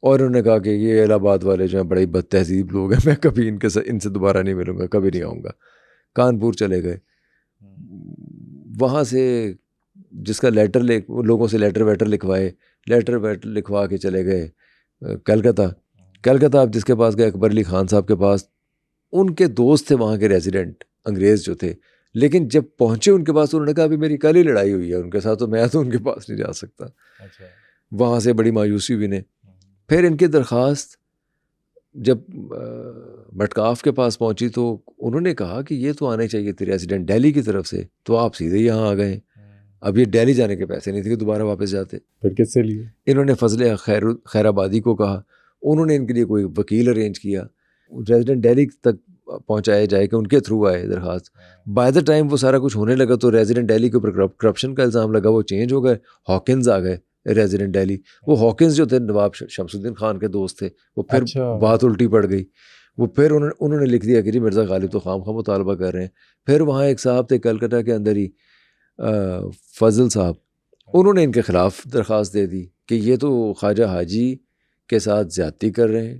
اور انہوں نے کہا کہ یہ الہ آباد والے جو ہیں بڑے بد تہذیب لوگ ہیں, میں کبھی ان سے دوبارہ نہیں ملوں گا, کبھی نہیں آؤں گا. کانپور چلے گئے. وہاں سے جس کا لوگوں سے لیٹر ویٹر لکھوا کے چلے گئے کلکتہ. آپ جس کے پاس گئے اکبر علی خان صاحب کے پاس, ان کے دوست تھے وہاں کے ریزیڈنٹ انگریز جو تھے. لیکن جب پہنچے ان کے پاس انہوں نے کہا ابھی میری کل ہی لڑائی ہوئی ہے ان کے ساتھ, تو میں تو ان کے پاس نہیں جا سکتا. وہاں سے بڑی مایوسی ہوئی نے. پھر ان کی درخواست جب مٹکاف کے پاس پہنچی تو انہوں نے کہا کہ یہ تو آنے چاہیے تھے ریزیڈنٹ دہلی کی طرف سے, تو آپ سیدھے یہاں آ گئے. اب یہ دہلی جانے کے پیسے نہیں تھے کہ دوبارہ واپس جاتے. پھر کس سے لیے؟ انہوں نے فضل خیر آبادی کو کہا, انہوں نے ان کے لیے کوئی وکیل ارینج کیا, ریزیڈنٹ دہلی تک پہنچایا جائے کہ ان کے تھرو آئے درخواست. بائی دا ٹائم وہ سارا کچھ ہونے لگا تو ریزیڈنٹ دہلی کے اوپر کرپشن کا الزام لگا, وہ چینج ہو گئے, ہاکنز آ گئے ریزیڈنٹ دہلی. وہ ہاکنز جو تھے نواب شمس الدین خان کے دوست تھے, وہ پھر بات الٹی پڑ گئی. وہ پھر انہوں نے لکھ دیا کہ جی مرزا غالب تو خام مطالبہ کر رہے ہیں. پھر وہاں ایک صاحب تھے کلکتہ کے اندر ہی, فضل صاحب, انہوں نے ان کے خلاف درخواست دے دی کہ یہ تو خواجہ حاجی کے ساتھ زیادتی کر رہے ہیں,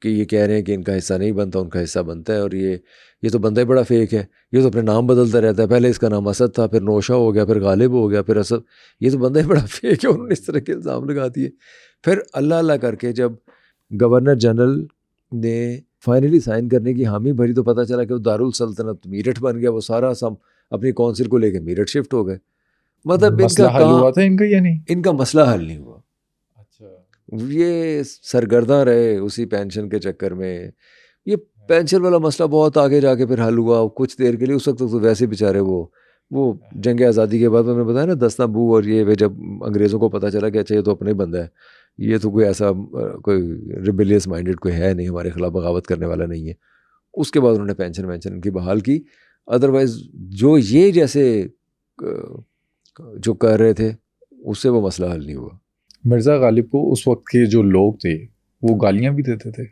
کہ یہ کہہ رہے ہیں کہ ان کا حصہ نہیں بنتا, ان کا حصہ بنتا ہے, اور یہ تو بندہ ہی بڑا فیک ہے, یہ تو اپنے نام بدلتا رہتا ہے, پہلے اس کا نام اسد تھا, پھر نوشہ ہو گیا, پھر غالب ہو گیا, پھر اسد, یہ تو بندہ ہی بڑا فیک ہے. انہوں نے اس طرح کے الزام لگا دیے. پھر اللہ کر کے جب گورنر جنرل نے فائنلی سائن کرنے کی حامی بھری تو پتہ چلا کہ وہ دارالسلطنت میرٹھ بن گیا. وہ سارا سب اپنی کونسل کو لے کے میرٹھ شفٹ ہو گئے. مطلب مسئلہ حل ہوا تھا ان کا یا نہیں؟ ان کا مسئلہ حل نہیں ہوا. یہ سرگرداں رہے اسی پینشن کے چکر میں. یہ پینشن والا مسئلہ بہت آگے جا کے پھر حل ہوا کچھ دیر کے لیے. اس وقت تو ویسے بیچارے وہ جنگ آزادی کے بعد میں نے بتایا نا, دستہ بو اور یہ جب انگریزوں کو پتہ چلا کہ اچھا یہ تو اپنا ہی بندہ ہے, یہ تو کوئی ایسا کوئی ریبیلیس مائنڈیڈ کوئی ہے نہیں, ہمارے خلاف بغاوت کرنے والا نہیں ہے. اس کے بعد انہوں نے پینشن ان کی بحال کی. ادروائز جو یہ جیسے جو کر رہے تھے اس سے وہ مسئلہ حل نہیں ہوا. مرزا غالب کو اس وقت کے جو لوگ تھے وہ گالیاں بھی دیتے تھے.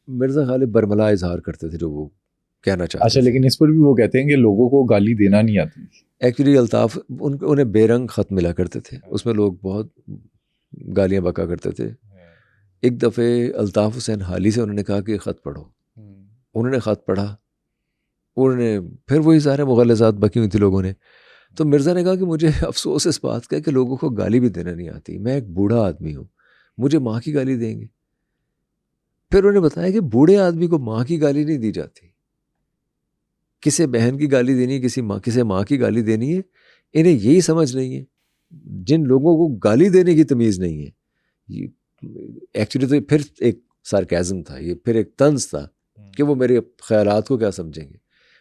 مرزا غالب برملا اظہار کرتے تھے جو وہ کہنا چاہتے. اچھا, لیکن اس پر بھی وہ کہتے ہیں کہ لوگوں کو گالی دینا نہیں آتی. ایکچولی الطاف انہیں بے رنگ خط ملا کرتے تھے, اس میں لوگ بہت گالیاں بکا کرتے تھے. ایک دفعہ الطاف حسین حالی سے انہوں نے کہا کہ خط پڑھو. انہوں نے خط پڑھا, انہوں نے پھر وہی سارے مغالطات بکی ہوئی تھی لوگوں نے. تو مرزا نے کہا کہ مجھے افسوس اس بات کا کہ لوگوں کو گالی بھی دینا نہیں آتی, میں ایک بوڑھا آدمی ہوں, مجھے ماں کی گالی دیں گے. پھر انہوں نے بتایا کہ بوڑھے آدمی کو ماں کی گالی نہیں دی جاتی, کسے بہن کی گالی دینی ہے, کسے ماں کی گالی دینی ہے. انہیں یہی سمجھ نہیں ہے. جن لوگوں کو گالی دینے کی تمیز نہیں ہے, ایکچولی تو پھر ایک سارکیزم تھا, یہ پھر ایک طنز تھا کہ وہ میرے خیالات کو کیا سمجھیں گے,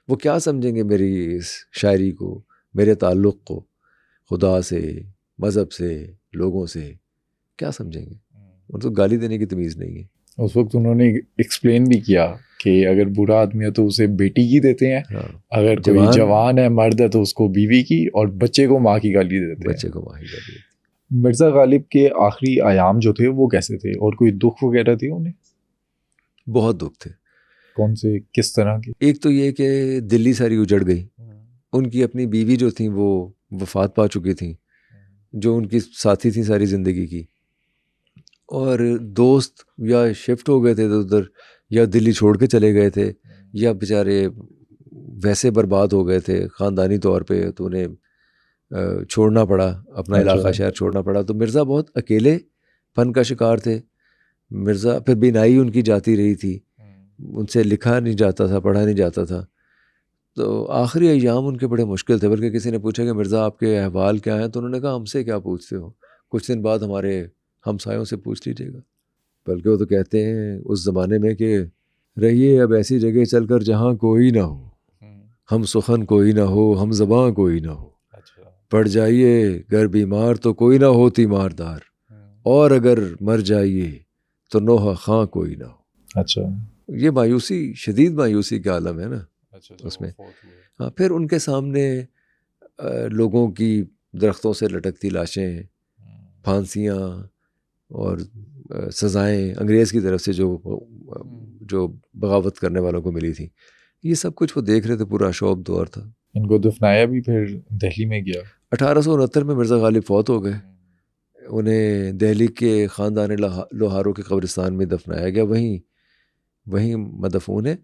وہ کیا سمجھیں گے میری اس شاعری کو, میرے تعلق کو خدا سے, مذہب سے, لوگوں سے, کیا سمجھیں گے. ان کو گالی دینے کی تمیز نہیں ہے. اس وقت انہوں نے ایکسپلین بھی کیا کہ اگر برا آدمی ہے تو اسے بیٹی کی دیتے ہیں, اگر کوئی جوان ہے مرد ہے تو اس کو بیوی کی, اور بچے کو ماں کی گالی دیتے ہیں. بچے کو ماں کی گالی دیتے. مرزا غالب کے آخری ایام جو تھے وہ کیسے تھے, اور کوئی دکھ وغیرہ تھے انہیں؟ بہت دکھ تھے. کون سے, کس طرح کے؟ ایک تو یہ کہ دلی ساری اجڑ گئی. ان کی اپنی بیوی جو تھیں وہ وفات پا چکی تھیں, جو ان کی ساتھی تھیں ساری زندگی کی, اور دوست یا شفٹ ہو گئے تھے ادھر, یا دلی چھوڑ کے چلے گئے تھے, یا بیچارے ویسے برباد ہو گئے تھے خاندانی طور پہ، تو انہیں چھوڑنا پڑا، اپنا علاقہ شہر چھوڑنا پڑا. تو مرزا بہت اکیلے پن کا شکار تھے. مرزا پھر بینائی ان کی جاتی رہی تھی، ان سے لکھا نہیں جاتا تھا، پڑھا نہیں جاتا تھا. تو آخری ایام ان کے بڑے مشکل تھے. بلکہ کسی نے پوچھا کہ مرزا آپ کے احوال کیا ہیں، تو انہوں نے کہا ہم سے کیا پوچھتے ہو، کچھ دن بعد ہمارے ہمسایوں سے پوچھ لیجیے گا. بلکہ وہ تو کہتے ہیں اس زمانے میں کہ رہیے اب ایسی جگہ چل کر جہاں کوئی نہ ہو، ہم سخن کوئی نہ ہو، ہم زباں کوئی نہ ہو. پڑ جائیے گر بیمار تو کوئی نہ ہو تیماردار، اور اگر مر جائیے تو نوحہ خاں کوئی نہ ہو. اچھا، یہ مایوسی، شدید مایوسی کا عالم ہے نا اس میں. ہاں، پھر ان کے سامنے لوگوں کی درختوں سے لٹکتی لاشیں، پھانسیاں اور سزائیں انگریز کی طرف سے جو بغاوت کرنے والوں کو ملی تھی، یہ سب کچھ وہ دیکھ رہے تھے. پورا شوب دور تھا. ان کو دفنایا بھی پھر دہلی میں گیا. 1869 میں مرزا غالب فوت ہو گئے. انہیں دہلی کے خاندان لوہاروں کے قبرستان میں دفنایا گیا، وہیں مدفون ہے.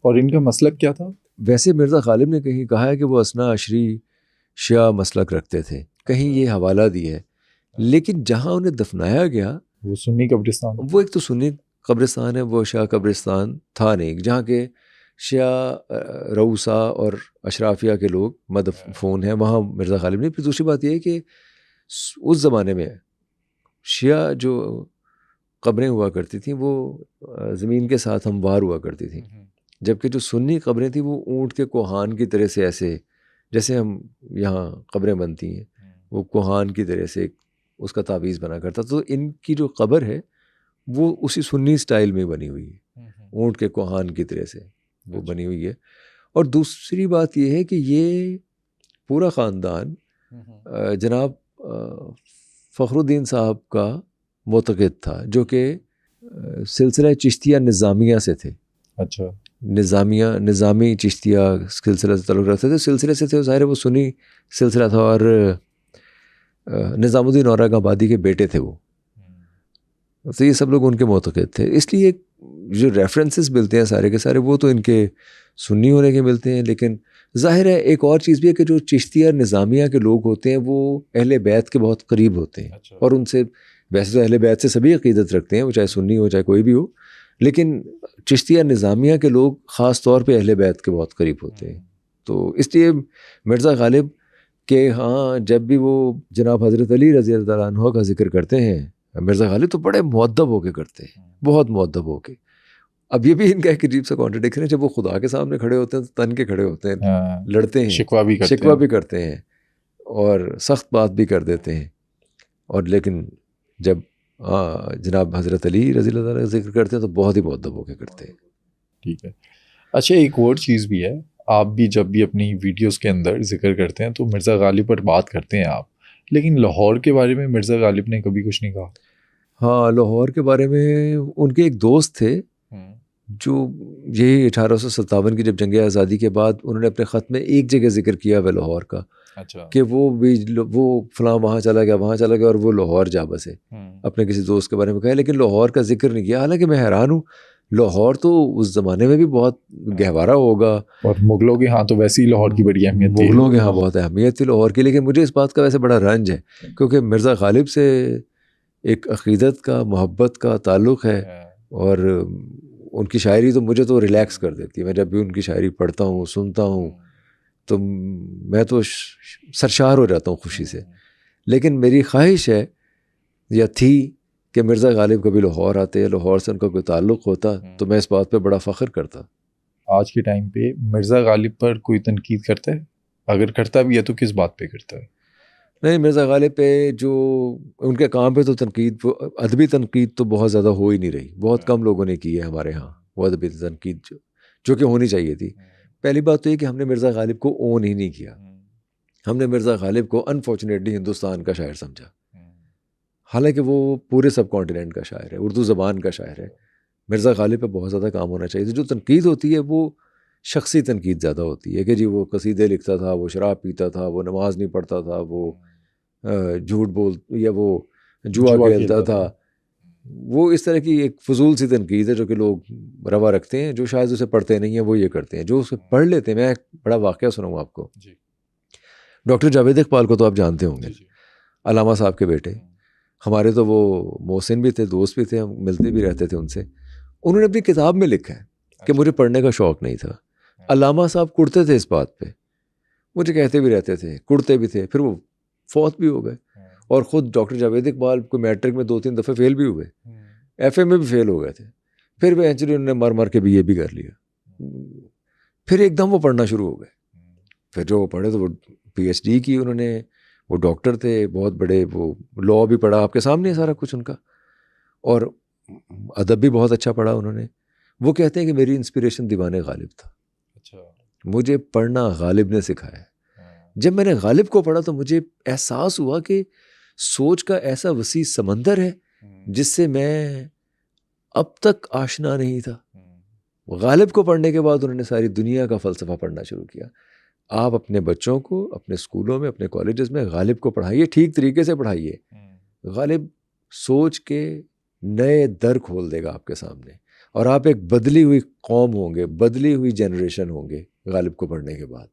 اور ان کا مسلک کیا تھا؟ ویسے مرزا غالب نے کہیں کہا ہے کہ وہ اثنا عشری شیعہ مسلک رکھتے تھے، کہیں یہ حوالہ دی ہے. لیکن جہاں انہیں دفنایا گیا وہ سنی قبرستان، وہ ایک تو سنی قبرستان ہے، وہ شیعہ قبرستان تھا نہیں، جہاں کے شیعہ روسا اور اشرافیہ کے لوگ مدفون ہیں، وہاں مرزا غالب نے. پھر دوسری بات یہ ہے کہ اس زمانے میں شیعہ جو قبریں ہوا کرتی تھیں وہ زمین کے ساتھ ہموار ہوا کرتی تھیں، جبکہ جو سنی قبریں تھیں وہ اونٹ کے کوہان کی طرح سے، ایسے جیسے ہم یہاں قبریں بنتی ہیں، وہ کوہان کی طرح سے اس کا تعویذ بنا کرتا. تو ان کی جو قبر ہے وہ اسی سنی سٹائل میں بنی ہوئی ہے، اونٹ کے کوہان کی طرح سے وہ بنی ہوئی ہے. اور دوسری بات یہ ہے کہ یہ پورا خاندان جناب فخر الدین صاحب کا معتقد تھا، جو کہ سلسلہ چشتیہ نظامیہ سے تھے. اچھا، نظامی چشتیہ سلسلہ سے تعلق رکھتے تھے، سلسلے سے تھے. ظاہر ہے وہ سنی سلسلہ تھا، اور نظام الدین اورنگ آبادی کے بیٹے تھے وہ. تو یہ سب لوگ ان کے معتقد تھے. اس لیے جو ریفرنسز ملتے ہیں سارے کے سارے وہ تو ان کے سنی ہونے کے ملتے ہیں. لیکن ظاہر ہے ایک اور چیز بھی ہے کہ جو چشتیہ نظامیہ کے لوگ ہوتے ہیں وہ اہل بیت کے بہت قریب ہوتے ہیں. اور ان سے ویسے تو اہل بیت سے سبھی عقیدت رکھتے ہیں، وہ چاہے سنی ہو چاہے کوئی بھی ہو، لیکن چشتیہ نظامیہ کے لوگ خاص طور پہ اہل بیت کے بہت قریب ہوتے ہیں. تو اس لیے مرزا غالب کہ ہاں جب بھی وہ جناب حضرت علی رضی اللہ عنہ کا ذکر کرتے ہیں، مرزا غالب تو بڑے مؤدب ہو کے کرتے ہیں، بہت مؤدب ہو کے. اب یہ بھی ان کا ایک عجیب سا کانٹرڈکشن ہے، جب وہ خدا کے سامنے کھڑے ہوتے ہیں تو تن کے کھڑے ہوتے ہیں، لڑتے ہیں، شکوہ بھی کرتے ہیں اور سخت بات بھی کر دیتے ہیں. اور لیکن جب جناب حضرت علی رضی اللہ عنہ کا ذکر کرتے ہیں تو بہت ہی مؤدب ہو کے کرتے ہیں. ٹھیک ہے. اچھا، ایک اور چیز بھی ہے، آپ بھی جب بھی اپنی ویڈیوز کے اندر ذکر کرتے ہیں تو مرزا غالب پر بات کرتے ہیں آپ، لیکن لاہور کے بارے میں مرزا غالب نے کبھی کچھ نہیں کہا. ہاں، لاہور کے بارے میں ان کے ایک دوست تھے جو یہی 1857 کی جب جنگ آزادی کے بعد انہوں نے اپنے خط میں ایک جگہ ذکر کیا ہے لاہور کا. اچھا، کہ وہ فلاں وہاں چلا گیا اور وہ لاہور جا بسے. اپنے کسی دوست کے بارے میں کہا، لیکن لاہور کا ذکر نہیں کیا. حالانکہ میں حیران ہوں، لاہور تو اس زمانے میں بھی بہت گہوارہ ہوگا، اور مغلوں کے ہاں تو ویسے ہی لاہور کی بڑی اہمیت تھی، مغلوں کے ہاں بہت اہمیت تھی لاہور کی. لیکن مجھے اس بات کا ویسے بڑا رنج ہے کیونکہ مرزا غالب سے ایک عقیدت کا، محبت کا تعلق ہے، اور ان کی شاعری تو مجھے تو ریلیکس کر دیتی ہے. میں جب بھی ان کی شاعری پڑھتا ہوں، سنتا ہوں، تو میں تو سرشار ہو جاتا ہوں خوشی سے. لیکن میری خواہش ہے یا تھی کہ مرزا غالب کبھی لاہور آتے، لاہور سے ان کا کوئی تعلق ہوتا تو میں اس بات پہ بڑا فخر کرتا. آج کے ٹائم پہ مرزا غالب پر کوئی تنقید کرتا ہے؟ اگر کرتا بھی ہے تو کس بات پہ کرتا ہے؟ نہیں، مرزا غالب پہ جو ان کے کام پہ تو تنقید، ادبی تنقید تو بہت زیادہ ہو ہی نہیں رہی. بہت کم لوگوں نے کی ہے ہمارے ہاں وہ ادبی تنقید جو کہ ہونی چاہیے تھی. پہلی بات تو یہ کہ ہم نے مرزا غالب کو اون ہی نہیں کیا. ہم نے مرزا غالب کو انفارچونیٹلی ہندوستان کا شاعر سمجھا، حالانکہ وہ پورے سب کانٹیننٹ کا شاعر ہے، اردو زبان کا شاعر ہے. مرزا غالب پہ بہت زیادہ کام ہونا چاہیے. جو تنقید ہوتی ہے وہ شخصی تنقید زیادہ ہوتی ہے کہ جی وہ قصیدے لکھتا تھا، وہ شراب پیتا تھا، وہ نماز نہیں پڑھتا تھا، وہ جھوٹ بول یا وہ جوا کھیلتا تھا. وہ اس طرح کی ایک فضول سی تنقید ہے جو کہ لوگ روا رکھتے ہیں, جو شاید اسے پڑھتے نہیں ہیں وہ یہ کرتے ہیں, جو اسے پڑھ لیتے ہیں. میں ایک بڑا واقعہ سناؤں آپ کو. ڈاکٹر جاوید اقبال کو تو آپ جانتے ہوں گے, علامہ صاحب کے بیٹے. ہمارے تو وہ محسن بھی تھے, دوست بھی تھے, ہم ملتے بھی رہتے تھے ان سے. انہوں نے اپنی کتاب میں لکھا ہے کہ مجھے پڑھنے کا شوق نہیں تھا. علامہ صاحب کڑتے تھے اس بات پہ, مجھے کہتے بھی رہتے تھے, کڑتے بھی تھے, پھر وہ فوت بھی ہو گئے. اور خود ڈاکٹر جاوید اقبال کو میٹرک میں 2-3 دفعے فیل بھی ہوئے, ایف اے میں بھی فیل ہو گئے تھے. پھر وہ ایکچولی انہوں نے مر کے بھی یہ بھی کر لیا. پھر ایک دم وہ پڑھنا شروع ہو گئے. پھر جو وہ پڑھے تو وہ پی ایچ ڈی کی انہوں نے, وہ ڈاکٹر تھے بہت بڑے, وہ لا بھی پڑھا, آپ کے سامنے ہے سارا کچھ ان کا, اور ادب بھی بہت اچھا پڑھا انہوں نے. وہ کہتے ہیں کہ میری انسپریشن دیوان غالب تھا. مجھے پڑھنا غالب نے سکھایا. جب میں نے غالب کو پڑھا تو مجھے احساس ہوا کہ سوچ کا ایسا وسیع سمندر ہے جس سے میں اب تک آشنا نہیں تھا. غالب کو پڑھنے کے بعد انہوں نے ساری دنیا کا فلسفہ پڑھنا شروع کیا. آپ اپنے بچوں کو اپنے اسکولوں میں, اپنے کالجز میں غالب کو پڑھائیے, ٹھیک طریقے سے پڑھائیے. غالب سوچ کے نئے در کھول دے گا آپ کے سامنے, اور آپ ایک بدلی ہوئی قوم ہوں گے, بدلی ہوئی جنریشن ہوں گے غالب کو پڑھنے کے بعد.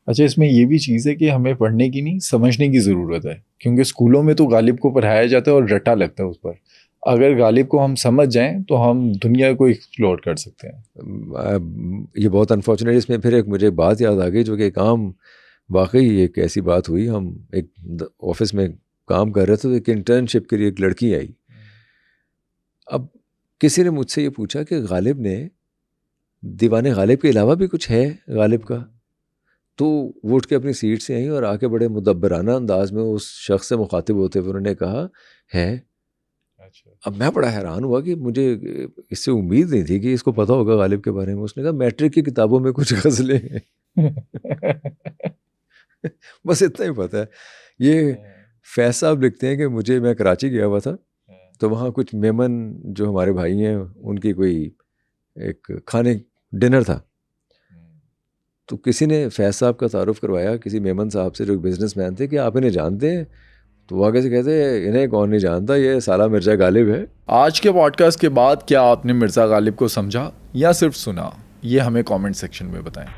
اچھا, اس میں یہ بھی چیز ہے کہ ہمیں پڑھنے کی نہیں سمجھنے کی ضرورت ہے, کیونکہ اسکولوں میں تو غالب کو پڑھایا جاتا ہے اور رٹا لگتا ہے اس پر. اگر غالب کو ہم سمجھ جائیں تو ہم دنیا کو ایکسپلور کر سکتے ہیں. یہ بہت انفارچونیٹ. اس میں پھر ایک مجھے بات یاد آ گئی جو کہ ایک عام واقعی ایک ایسی بات ہوئی. ہم ایک آفس میں کام کر رہے تھے تو ایک انٹرنشپ کے لیے ایک لڑکی آئی. اب کسی نے مجھ سے یہ پوچھا کہ غالب نے دیوان غالب کے علاوہ بھی کچھ ہے غالب کا؟ تو وہ اٹھ کے اپنی سیٹ سے آئیں اور آ کے بڑے مدبرانہ انداز میں اس شخص سے مخاطب ہوتے ہوئے انہوں نے کہا ہے. اب میں بڑا حیران ہوا کہ مجھے اس سے امید نہیں تھی کہ اس کو پتہ ہوگا غالب کے بارے میں. اس نے کہا میٹرک کی کتابوں میں کچھ غزلیں ہیں. بس اتنا ہی پتہ ہے. یہ فیض صاحب لکھتے ہیں کہ میں کراچی گیا ہوا تھا تو وہاں کچھ میمن جو ہمارے بھائی ہیں ان کی کوئی ایک کھانے ڈنر تھا, تو کسی نے فیض صاحب کا تعارف کروایا کسی میمن صاحب سے جو بزنس مین تھے کہ آپ انہیں جانتے ہیں؟ تو وہ آگے سے کہتے ہیں انہیں کون نہیں جانتا, یہ سالہ مرزا غالب ہے. آج کے پوڈ کاسٹ کے بعد کیا آپ نے مرزا غالب کو سمجھا یا صرف سنا؟ یہ ہمیں کامنٹ سیکشن میں بتائیں.